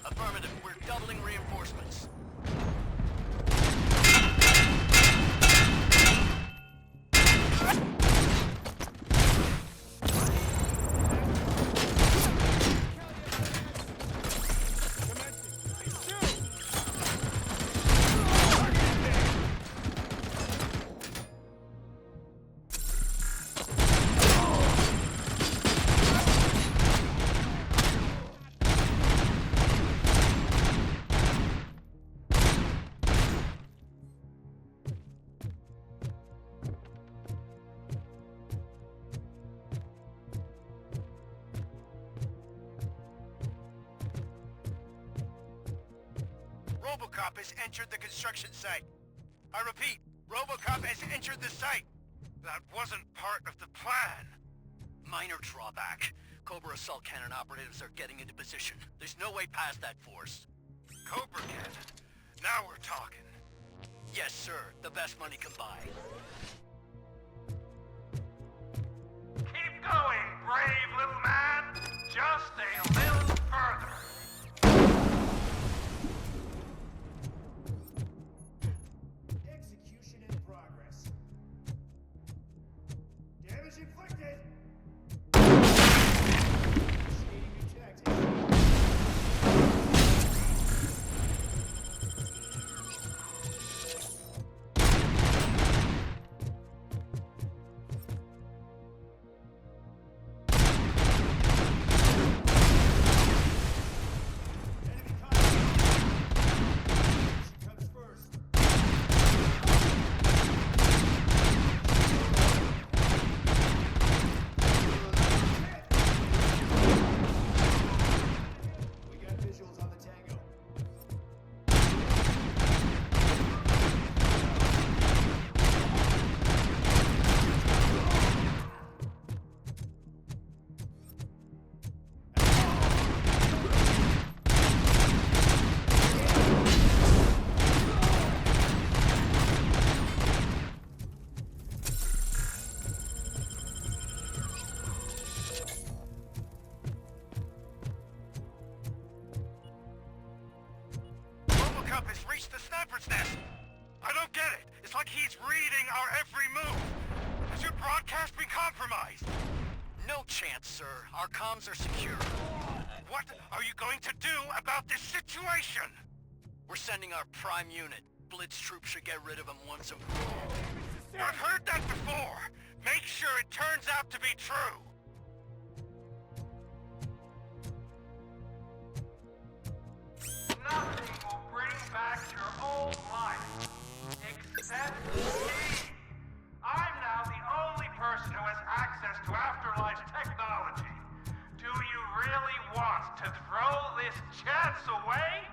Affirmative. We're doubling reinforcements. Robocop has entered the construction site. I repeat, Robocop has entered the site. That wasn't part of the plan. Minor drawback. Cobra assault cannon operatives are getting into position. There's no way past that force. Cobra cannon? Now we're talking. Yes, sir. The best money can buy. Keep going, brave little man. Just a little further. Execution in progress. Damage inflicted. Initiating new tactics. Robocop has reached the sniper's nest. I don't get it. It's like he's reading our every move. Has your broadcast been compromised? No chance, sir. Our comms are secure. What are you going to do about this situation? We're sending our prime unit. Blitz troops should get rid of him once and for all. I've heard that before. Make sure it turns out to be true. Nothing will bring back your old life, except me. I'm now the only person who has access to afterlife technology. Do you really want to throw this chance away?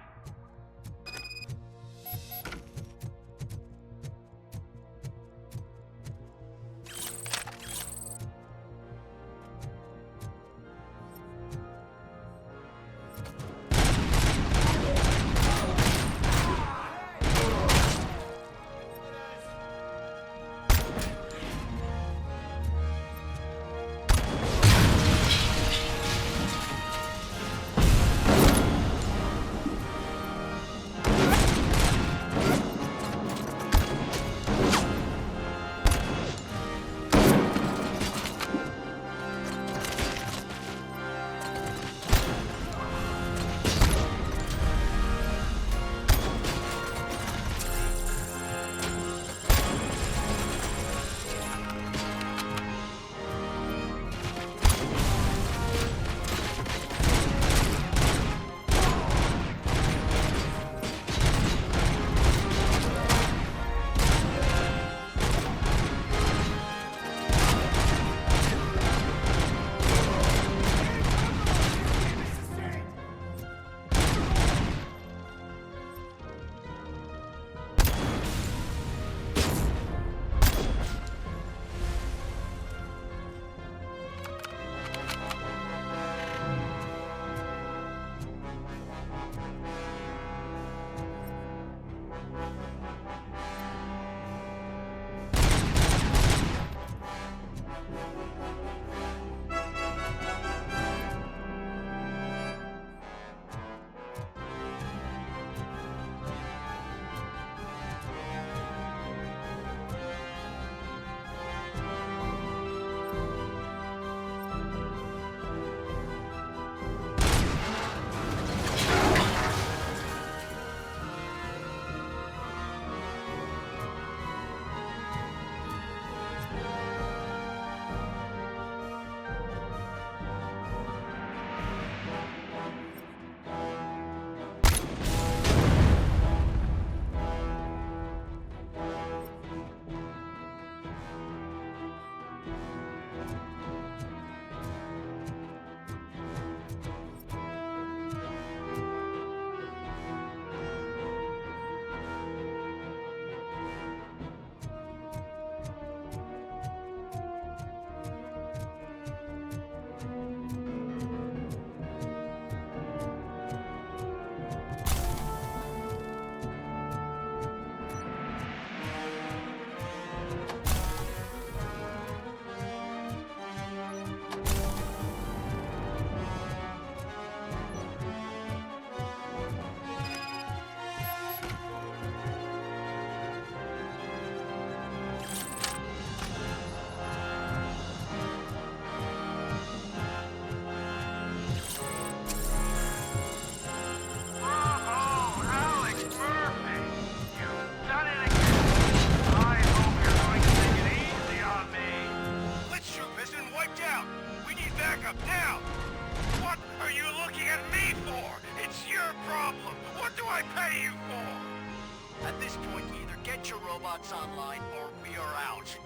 you are. At this point, either get your robots online or we are out.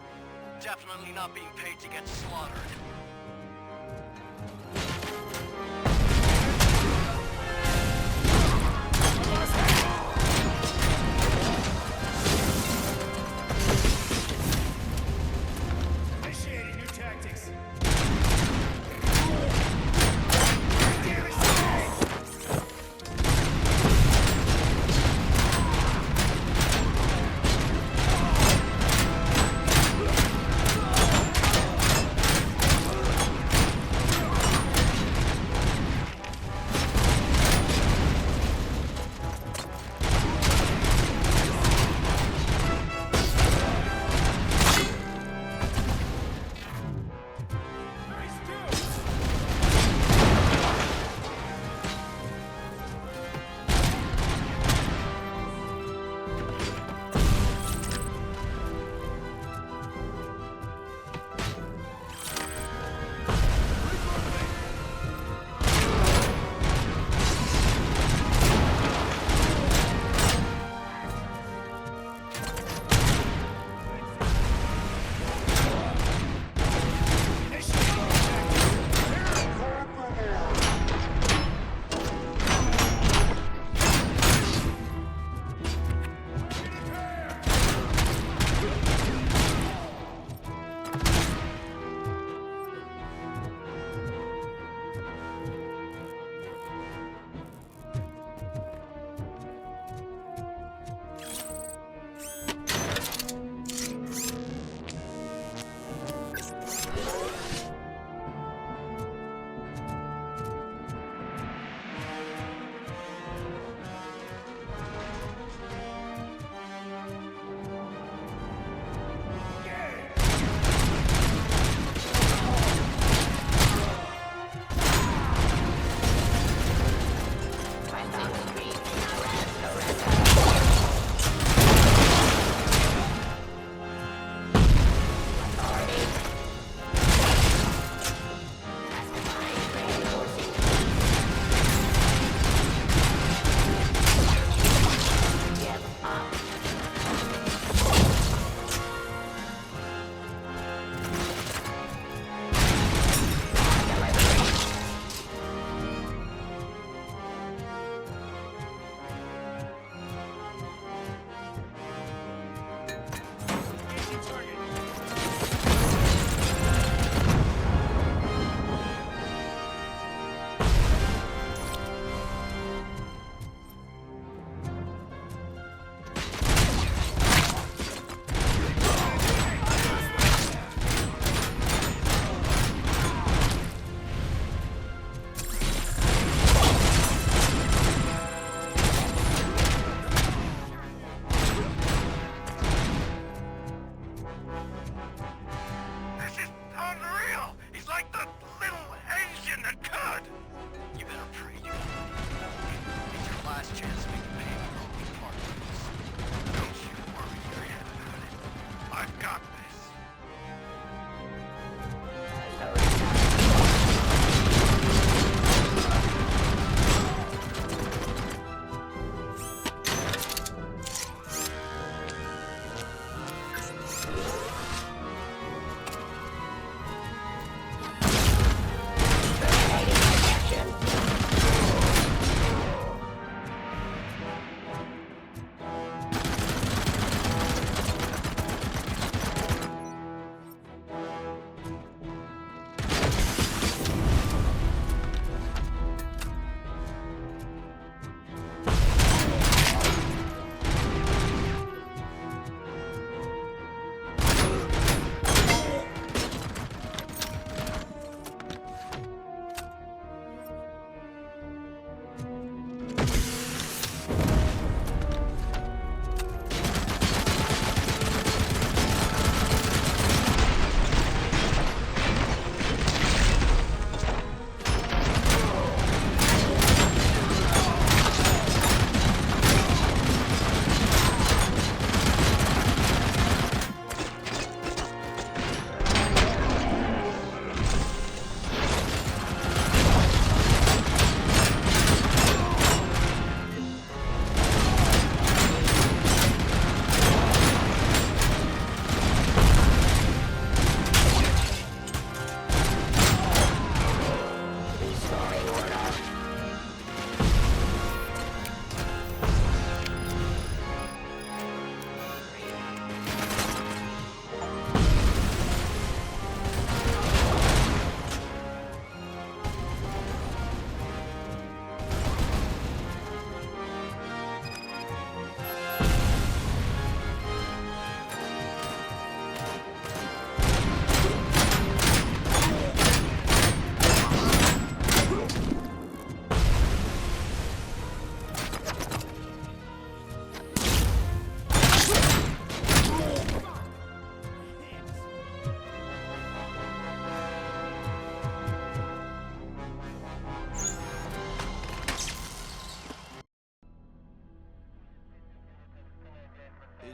Definitely not being paid to get slaughtered. Initiating new tactics.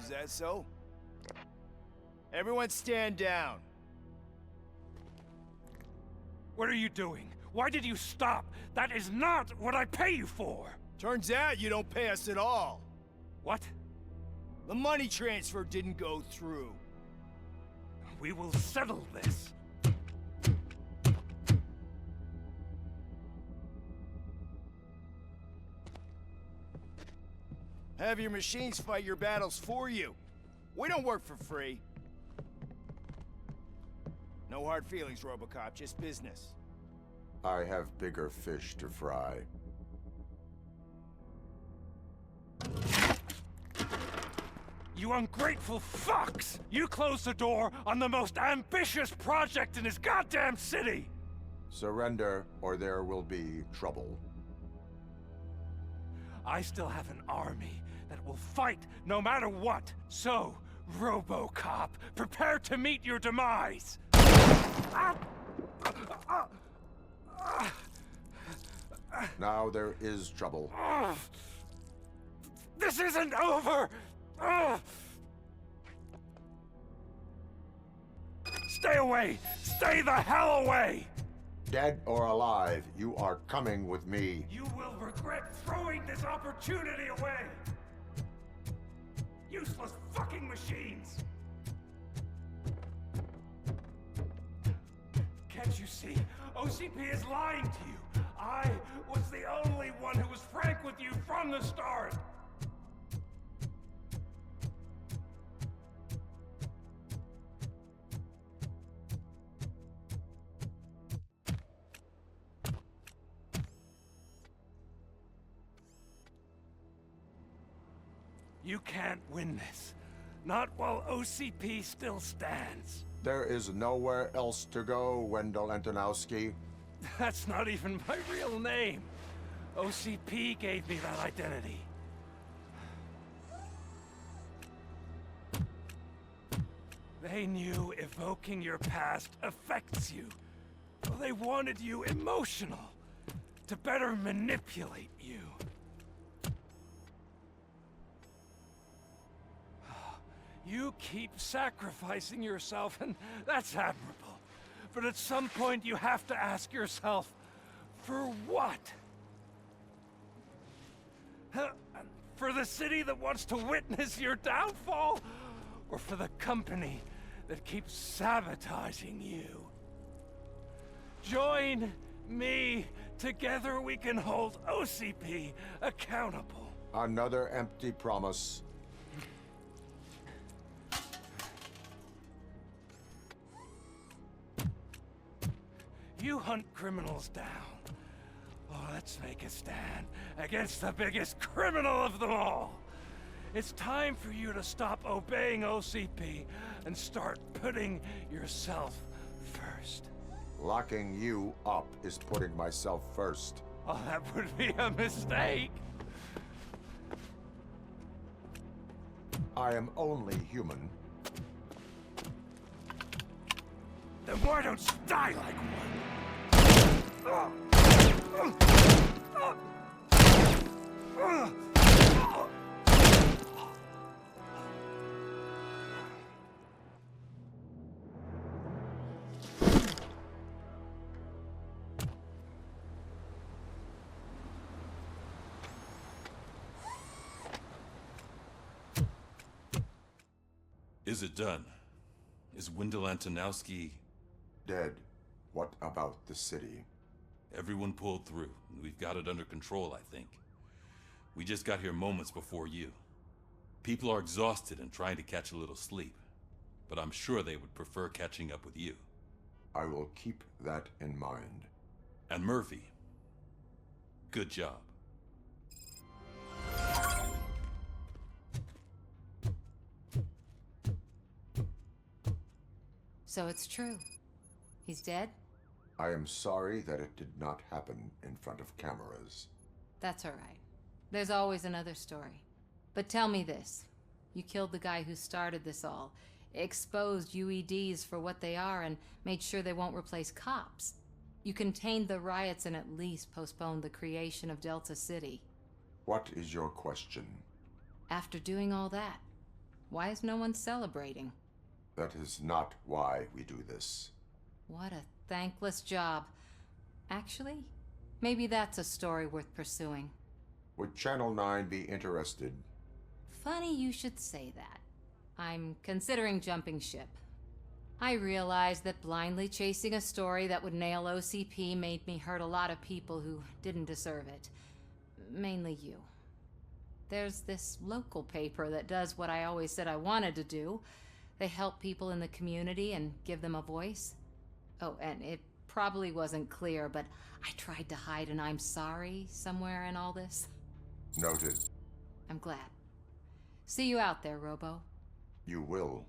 Is that so? Everyone stand down. What are you doing? Why did you stop? That is not what I pay you for! Turns out you don't pay us at all. What? The money transfer didn't go through. We will settle this. Have your machines fight your battles for you. We don't work for free. No hard feelings, Robocop, just business. I have bigger fish to fry. You ungrateful fucks! You closed the door on the most ambitious project in this goddamn city! Surrender, or there will be trouble. I still have an army that will fight no matter what. So, Robocop, prepare to meet your demise! Now there is trouble. This isn't over! Stay away! Stay the hell away! Dead or alive, you are coming with me. You will regret throwing this opportunity away! Useless fucking machines! Can't you see? OCP is lying to you! I was the only one who was frank with you from the start! You can't win this. Not while OCP still stands. There is nowhere else to go, Wendell Antonowski. That's not even my real name. OCP gave me that identity. They knew evoking your past affects you. They wanted you emotional, to better manipulate you. You keep sacrificing yourself, and that's admirable. But at some point, you have to ask yourself, for what? For the city that wants to witness your downfall? Or for the company that keeps sabotaging you? Join me. Together we can hold OCP accountable. Another empty promise. You hunt criminals down. Oh, let's make a stand against the biggest criminal of them all. It's time for you to stop obeying OCP and start putting yourself first. Locking you up is putting myself first. Oh, that would be a mistake. I am only human. Then why don't you die like one? Is it done? Is Wendell Antonowski dead? What about the city? Everyone pulled through. We've got it under control, I think. We just got here moments before you. People are exhausted and trying to catch a little sleep, but I'm sure they would prefer catching up with you. I will keep that in mind. And Murphy, good job. So it's true. He's dead? I am sorry that it did not happen in front of cameras. That's all right. There's always another story. But tell me this. You killed the guy who started this all, exposed UEDs for what they are, and made sure they won't replace cops. You contained the riots and at least postponed the creation of Delta City. What is your question? After doing all that, Why is no one celebrating? That is not why we do this. What a thankless job. Actually, maybe that's a story worth pursuing. Would Channel 9 be interested? Funny you should say that. I'm considering jumping ship. I realized that blindly chasing a story that would nail OCP made me hurt a lot of people who didn't deserve it. Mainly you. There's this local paper that does what I always said I wanted to do. They help people in the community and give them a voice. Oh, and it probably wasn't clear, but I tried to hide an I'm sorry somewhere in all this. Noted. I'm glad. See you out there, Robo. You will.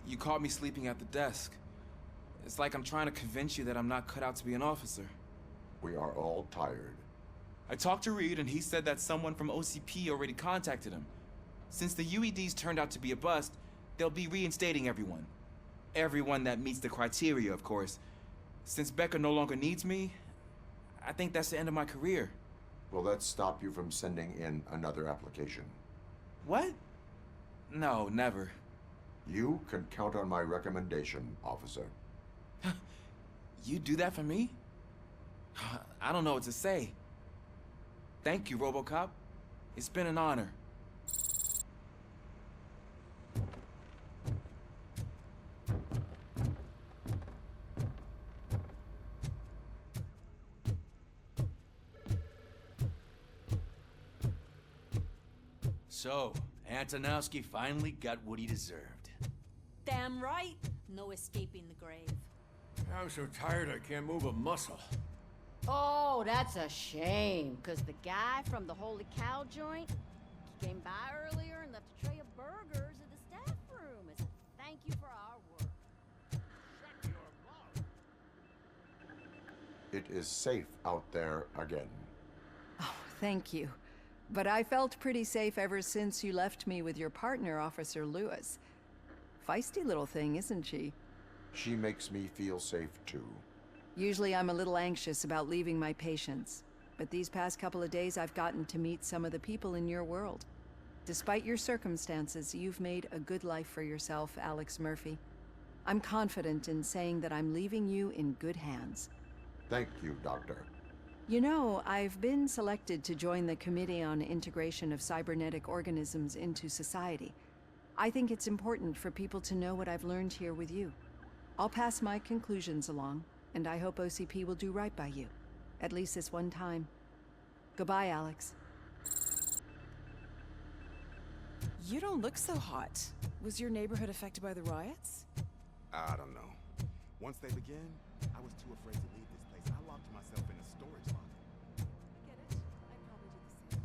You caught me sleeping at the desk. It's like I'm trying to convince you that I'm not cut out to be an officer. We are all tired. I talked to Reed and he said that someone from OCP already contacted him. Since the UEDs turned out to be a bust, they'll be reinstating everyone. Everyone that meets the criteria, of course. Since Becca no longer needs me, I think that's the end of my career. Will that stop you from sending in another application? What? No, never. You can count on my recommendation, officer. You do that for me? I don't know what to say. Thank you, Robocop. It's been an honor. So, Antonowski finally got what he deserved. Damn right. No escaping the grave. I'm so tired I can't move a muscle. Oh, that's a shame, because the guy from the Holy Cow joint came by earlier and left a tray of burgers in the staff room as a thank you for our work. Shut your mouth. It is safe out there again. Oh, thank you. But I felt pretty safe ever since you left me with your partner, Officer Lewis. Feisty little thing, isn't she? She makes me feel safe too. Usually I'm a little anxious about leaving my patients, but these past couple of days I've gotten to meet some of the people in your world. Despite your circumstances, you've made a good life for yourself, Alex Murphy. I'm confident in saying that I'm leaving you in good hands. Thank you, Doctor. You know, I've been selected to join the Committee on Integration of Cybernetic Organisms into Society. I think it's important for people to know what I've learned here with you. I'll pass my conclusions along, and I hope OCP will do right by you. At least this one time. Goodbye, Alex. You don't look so hot. Was your neighborhood affected by the riots? I don't know. Once they begin, I was too afraid to leave this place. I locked myself in a storage locker. I get it. I probably do the same.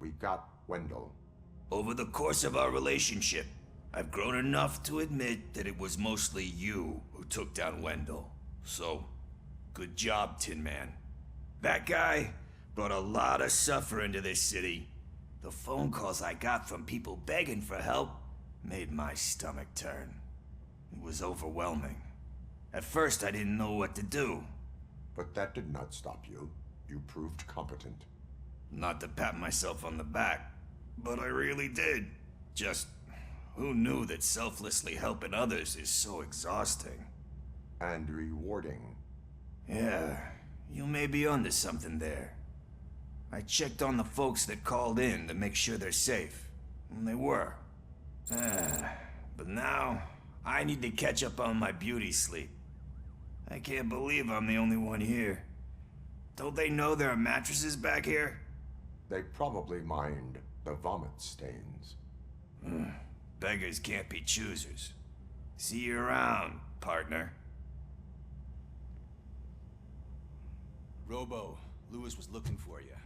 We got Wendell. Over the course of our relationship, I've grown enough to admit that it was mostly you who took down Wendell. So, good job, Tin Man. That guy brought a lot of suffering to this city. The phone calls I got from people begging for help made my stomach turn. It was overwhelming. At first, I didn't know what to do. But that did not stop you. You proved competent. Not to pat myself on the back, but I really did. Just, who knew that selflessly helping others is so exhausting? And rewarding. Yeah, you may be onto something there. I checked on the folks that called in to make sure they're safe, and they were. But now, I need to catch up on my beauty sleep. I can't believe I'm the only one here. Don't they know there are mattresses back here? They probably mind the vomit stains. Beggars can't be choosers. See you around, partner. Robo, Lewis was looking for you.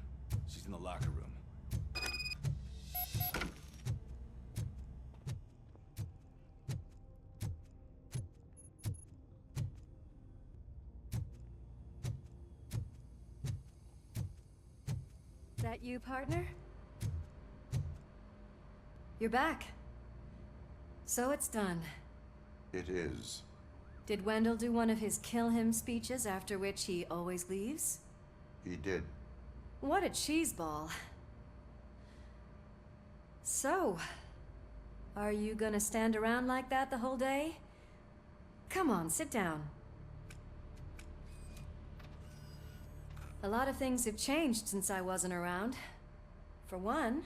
She's in the locker room. That you, partner? You're back. So it's done. It is. Did Wendell do one of his kill him speeches after which he always leaves? He did. What a cheeseball. So, are you gonna stand around like that the whole day? Come on, sit down. A lot of things have changed since I wasn't around. For one,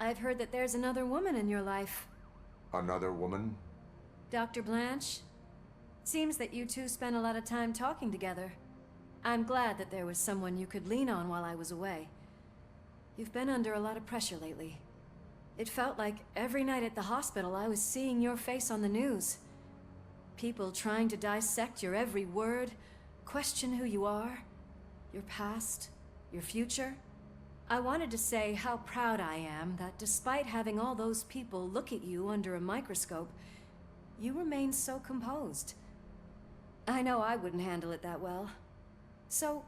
I've heard that there's another woman in your life. Another woman? Dr. Blanche? Seems that you two spent a lot of time talking together. I'm glad that there was someone you could lean on while I was away. You've been under a lot of pressure lately. It felt like every night at the hospital I was seeing your face on the news. People trying to dissect your every word, question who you are, your past, your future. I wanted to say how proud I am that despite having all those people look at you under a microscope, you remain so composed. I know I wouldn't handle it that well. So,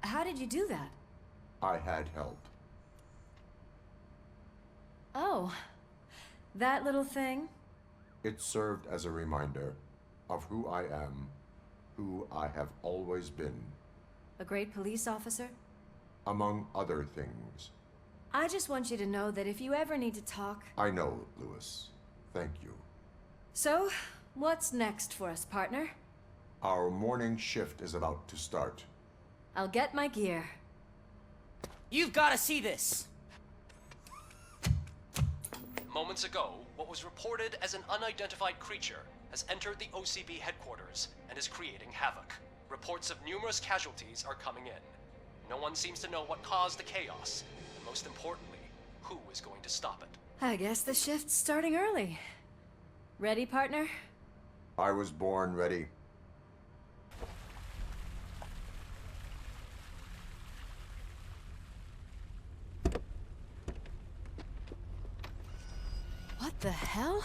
how did you do that? I had help. Oh, that little thing? It served as a reminder of who I am, who I have always been. A great police officer? Among other things. I just want you to know that if you ever need to talk... I know, Lewis. Thank you. So, what's next for us, partner? Our morning shift is about to start. I'll get my gear. You've got to see this! Moments ago, what was reported as an unidentified creature has entered the OCB headquarters and is creating havoc. Reports of numerous casualties are coming in. No one seems to know what caused the chaos, and most importantly, who is going to stop it. I guess the shift's starting early. Ready, partner? I was born ready. What the hell?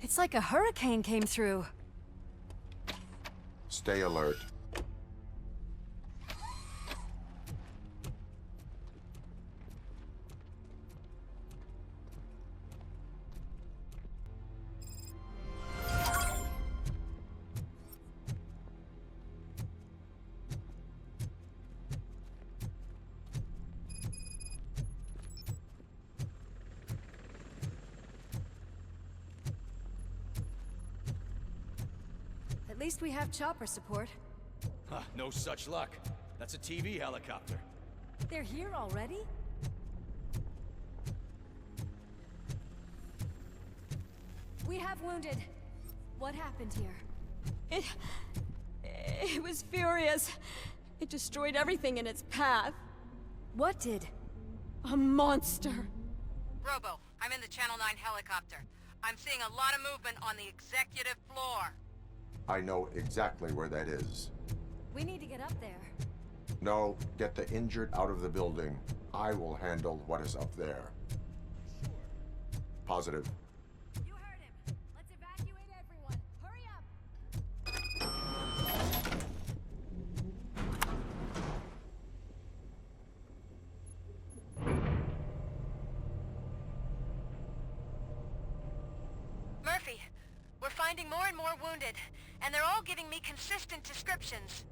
It's like a hurricane came through. Stay alert. At least we have chopper support. Huh, no such luck. That's a TV helicopter. They're here already? We have wounded. What happened here? It was furious. It destroyed everything in its path. What did? A monster. Robo, I'm in the Channel 9 helicopter. I'm seeing a lot of movement on the executive floor. I know exactly where that is. We need to get up there. No, get the injured out of the building. I will handle what is up there. Positive. You heard him. Let's evacuate everyone. Hurry up! Murphy, we're finding more and more wounded, and they're all giving me consistent descriptions.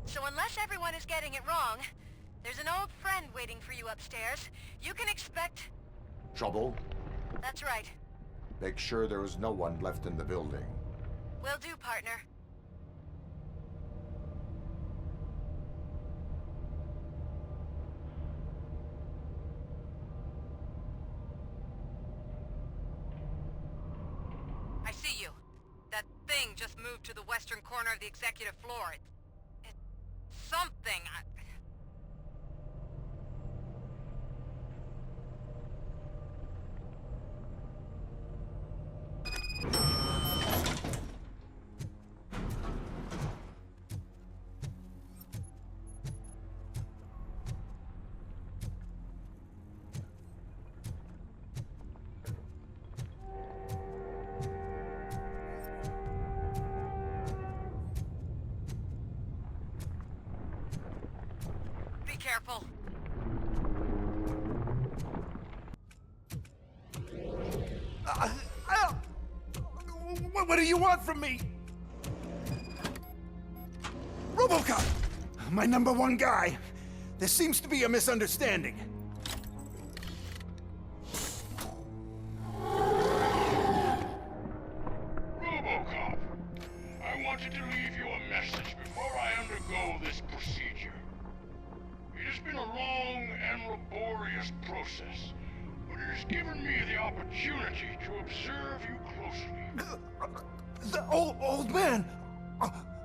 So unless everyone is getting it wrong, there's an old friend waiting for you upstairs. You can expect... Trouble? That's right. Make sure there is no one left in the building. Will do, partner. I see you. That thing just moved to the western corner of the executive floor. It's something. What do you want from me? Robocop! My #1 guy. There seems to be a misunderstanding. Robocop, I wanted to leave you a message before I undergo this procedure. It has been a long and laborious process, but it has given me the opportunity to observe you closely. The old man!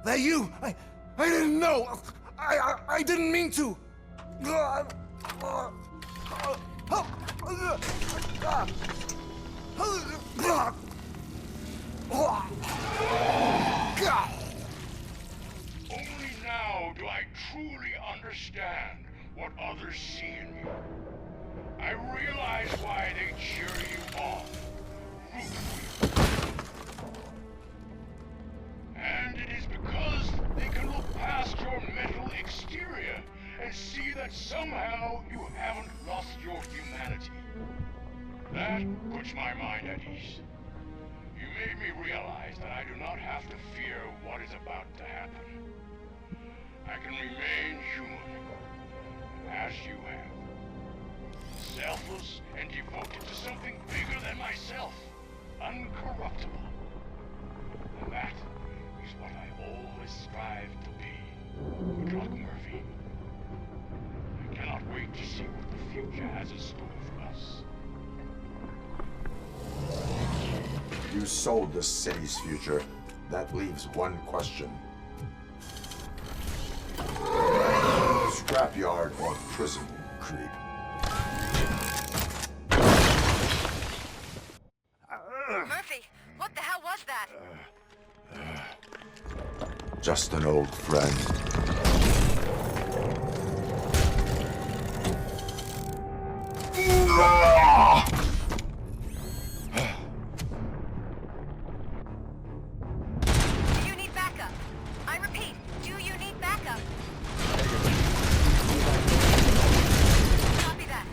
That you? I didn't know! I didn't mean to! Only now do I truly understand what others see in you. I realize why they cheer you on, root for you. And it is because they can look past your mental exterior and see that somehow you haven't lost your humanity. That puts my mind at ease. You made me realize that I do not have to fear what is about to happen. I can remain human, as you have. Selfless and devoted to something bigger than myself. Uncorruptible. And that is what I always strive to be. Doc Murphy. I cannot wait to see what the future has in store for us. You sold the city's future. That leaves one question. Scrapyard or prison, Creep? Murphy, what the hell was that? Just an old friend. Do you need backup? I repeat, do you need backup? Copy that.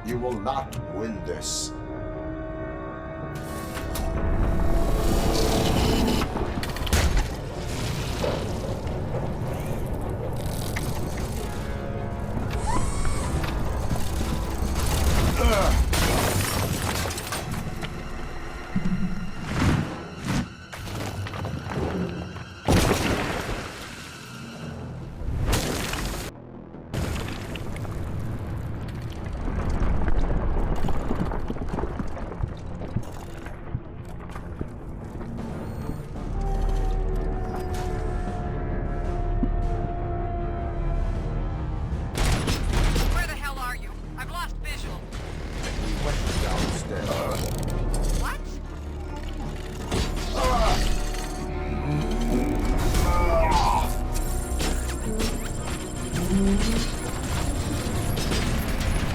You will not win this. Where the hell are you? I've lost visual. We went downstairs. What?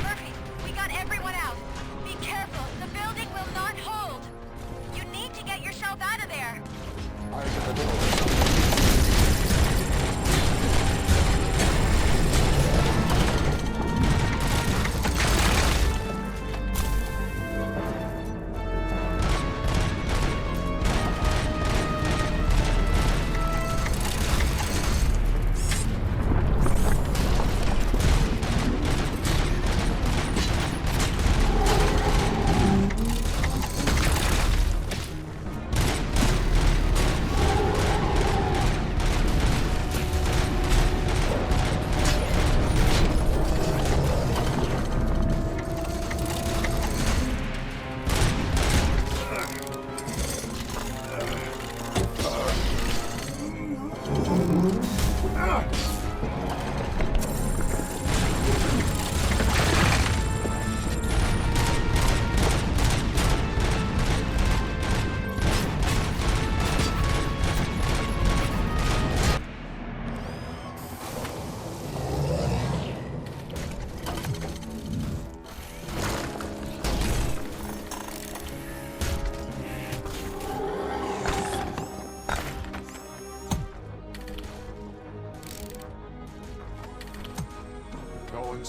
Murphy, we got everyone out. Be careful. The building will not hold. You need to get yourself out of there.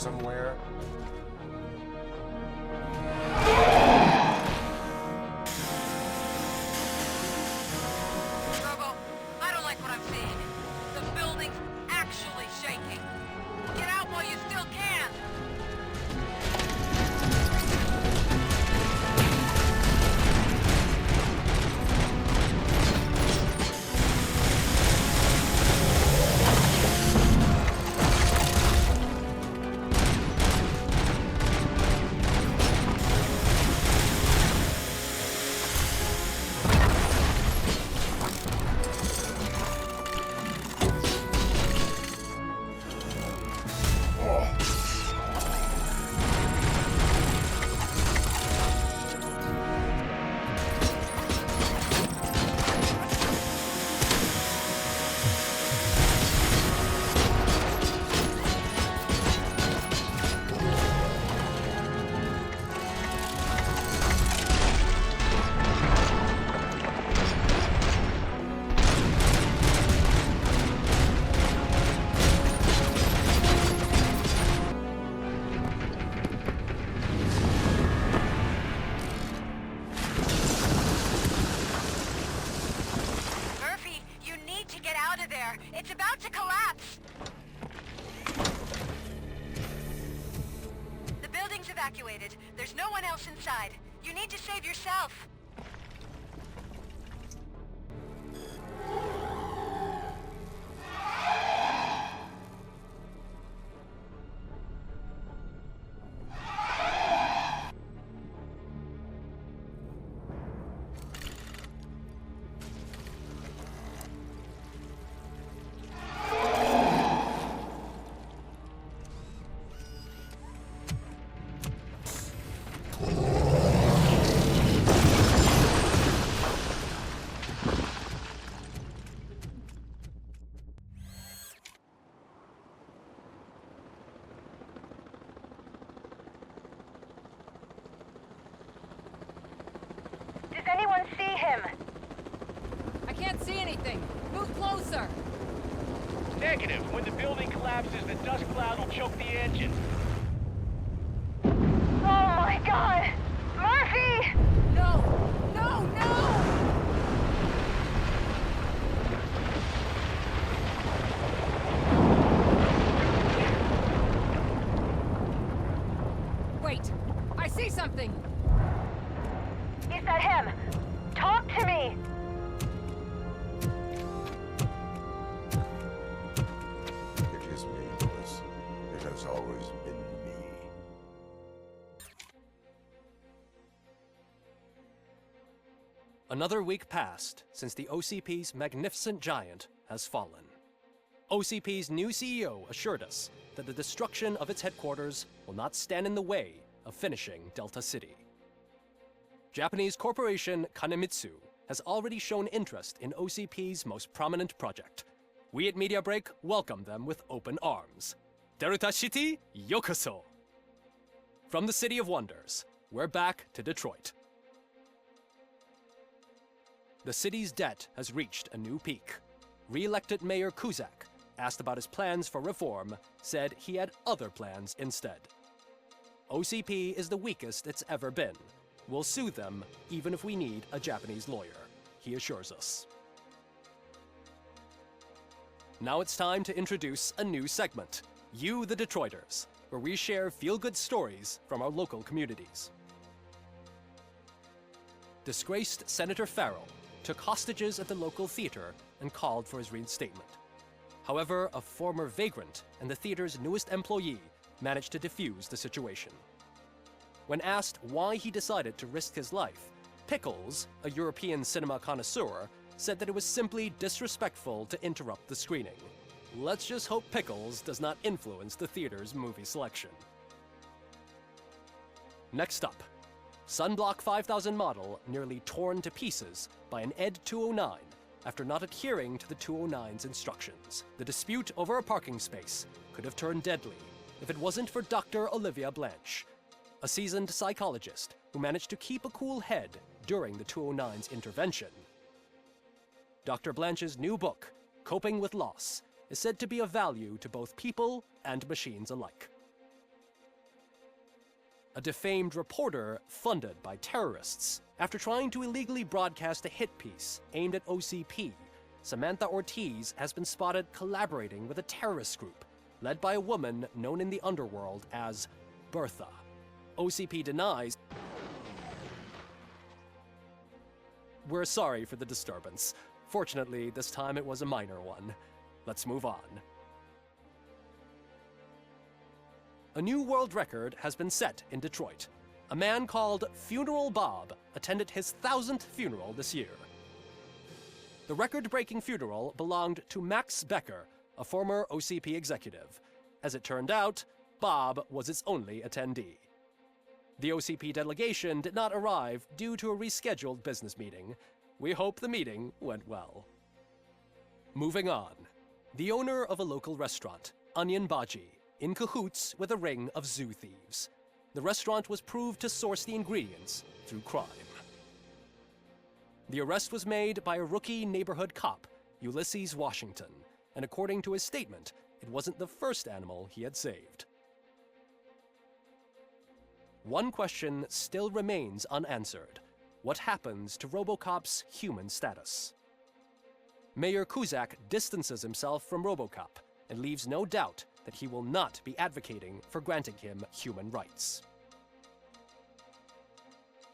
somewhere? Robo, I don't like what I'm seeing. The building's actually shaking. Get out while you still can. It's about to collapse! The building's evacuated. There's no one else inside. You need to save yourself. Does anyone see him? I can't see anything. Move closer. Negative. When the building collapses, the dust cloud will choke the engine. Oh my god! Murphy! No! No! No! Wait! I see something! Is that him? Talk to me! It is me, Louis. It has always been me. Another week passed since the OCP's magnificent giant has fallen. OCP's new CEO assured us that the destruction of its headquarters will not stand in the way of finishing Delta City. Japanese corporation Kanemitsu has already shown interest in OCP's most prominent project. We at Media Break welcome them with open arms. Delta City, yokoso! From the City of Wonders, we're back to Detroit. The city's debt has reached a new peak. Re-elected Mayor Kuzak, asked about his plans for reform, said he had other plans instead. OCP is the weakest it's ever been. We'll sue them, even if we need a Japanese lawyer, he assures us. Now it's time to introduce a new segment, You the Detroiters, where we share feel-good stories from our local communities. Disgraced Senator Farrell took hostages at the local theater and called for his reinstatement. However, a former vagrant and the theater's newest employee managed to defuse the situation. When asked why he decided to risk his life, Pickles, a European cinema connoisseur, said that it was simply disrespectful to interrupt the screening. Let's just hope Pickles does not influence the theater's movie selection. Next up, Sunblock 5000 model nearly torn to pieces by an ED 209 after not adhering to the 209's instructions. The dispute over a parking space could have turned deadly if it wasn't for Dr. Olivia Blanche, a seasoned psychologist who managed to keep a cool head during the 209's intervention. Dr. Blanche's new book, Coping with Loss, is said to be of value to both people and machines alike. a defamed reporter funded by terrorists. After trying to illegally broadcast a hit piece aimed at OCP, Samantha Ortiz has been spotted collaborating with a terrorist group led by a woman known in the underworld as Bertha. OCP denies. We're sorry for the disturbance. Fortunately, this time it was a minor one. Let's move on. A new world record has been set in Detroit. A man called Funeral Bob attended his 1000th funeral this year. The record-breaking funeral belonged to Max Becker, a former OCP executive. As it turned out, Bob was its only attendee. The OCP delegation did not arrive due to a rescheduled business meeting. We hope the meeting went well. Moving on. The owner of a local restaurant, Onion Baji, in cahoots with a ring of zoo thieves. The restaurant was proved to source the ingredients through crime. The arrest was made by a rookie neighborhood cop, Ulysses Washington, and according to his statement, it wasn't the first animal he had saved. One question still remains unanswered. What happens to Robocop's human status? Mayor Kuzak distances himself from Robocop and leaves no doubt that he will not be advocating for granting him human rights.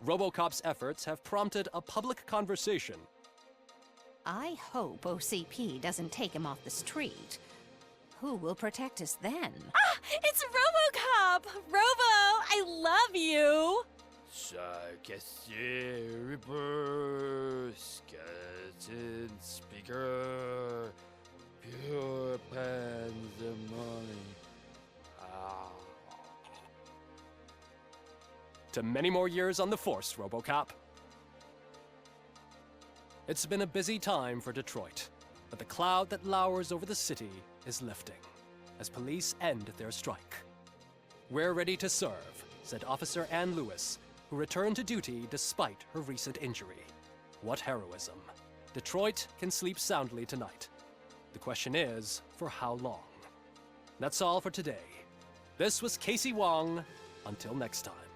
Robocop's efforts have prompted a public conversation. I hope OCP doesn't take him off the street. Who will protect us then? Ah! It's Robocop! Robo, I love you! Reaper, skeleton speaker, pure pandemonium. To many more years on the force, Robocop. It's been a busy time for Detroit, but the cloud that lowers over the city is lifting as police end their strike. We're ready to serve, said Officer Ann Lewis, who returned to duty despite her recent injury. What heroism. Detroit can sleep soundly tonight. The question is, for how long? That's all for today. This was Casey Wong. Until next time.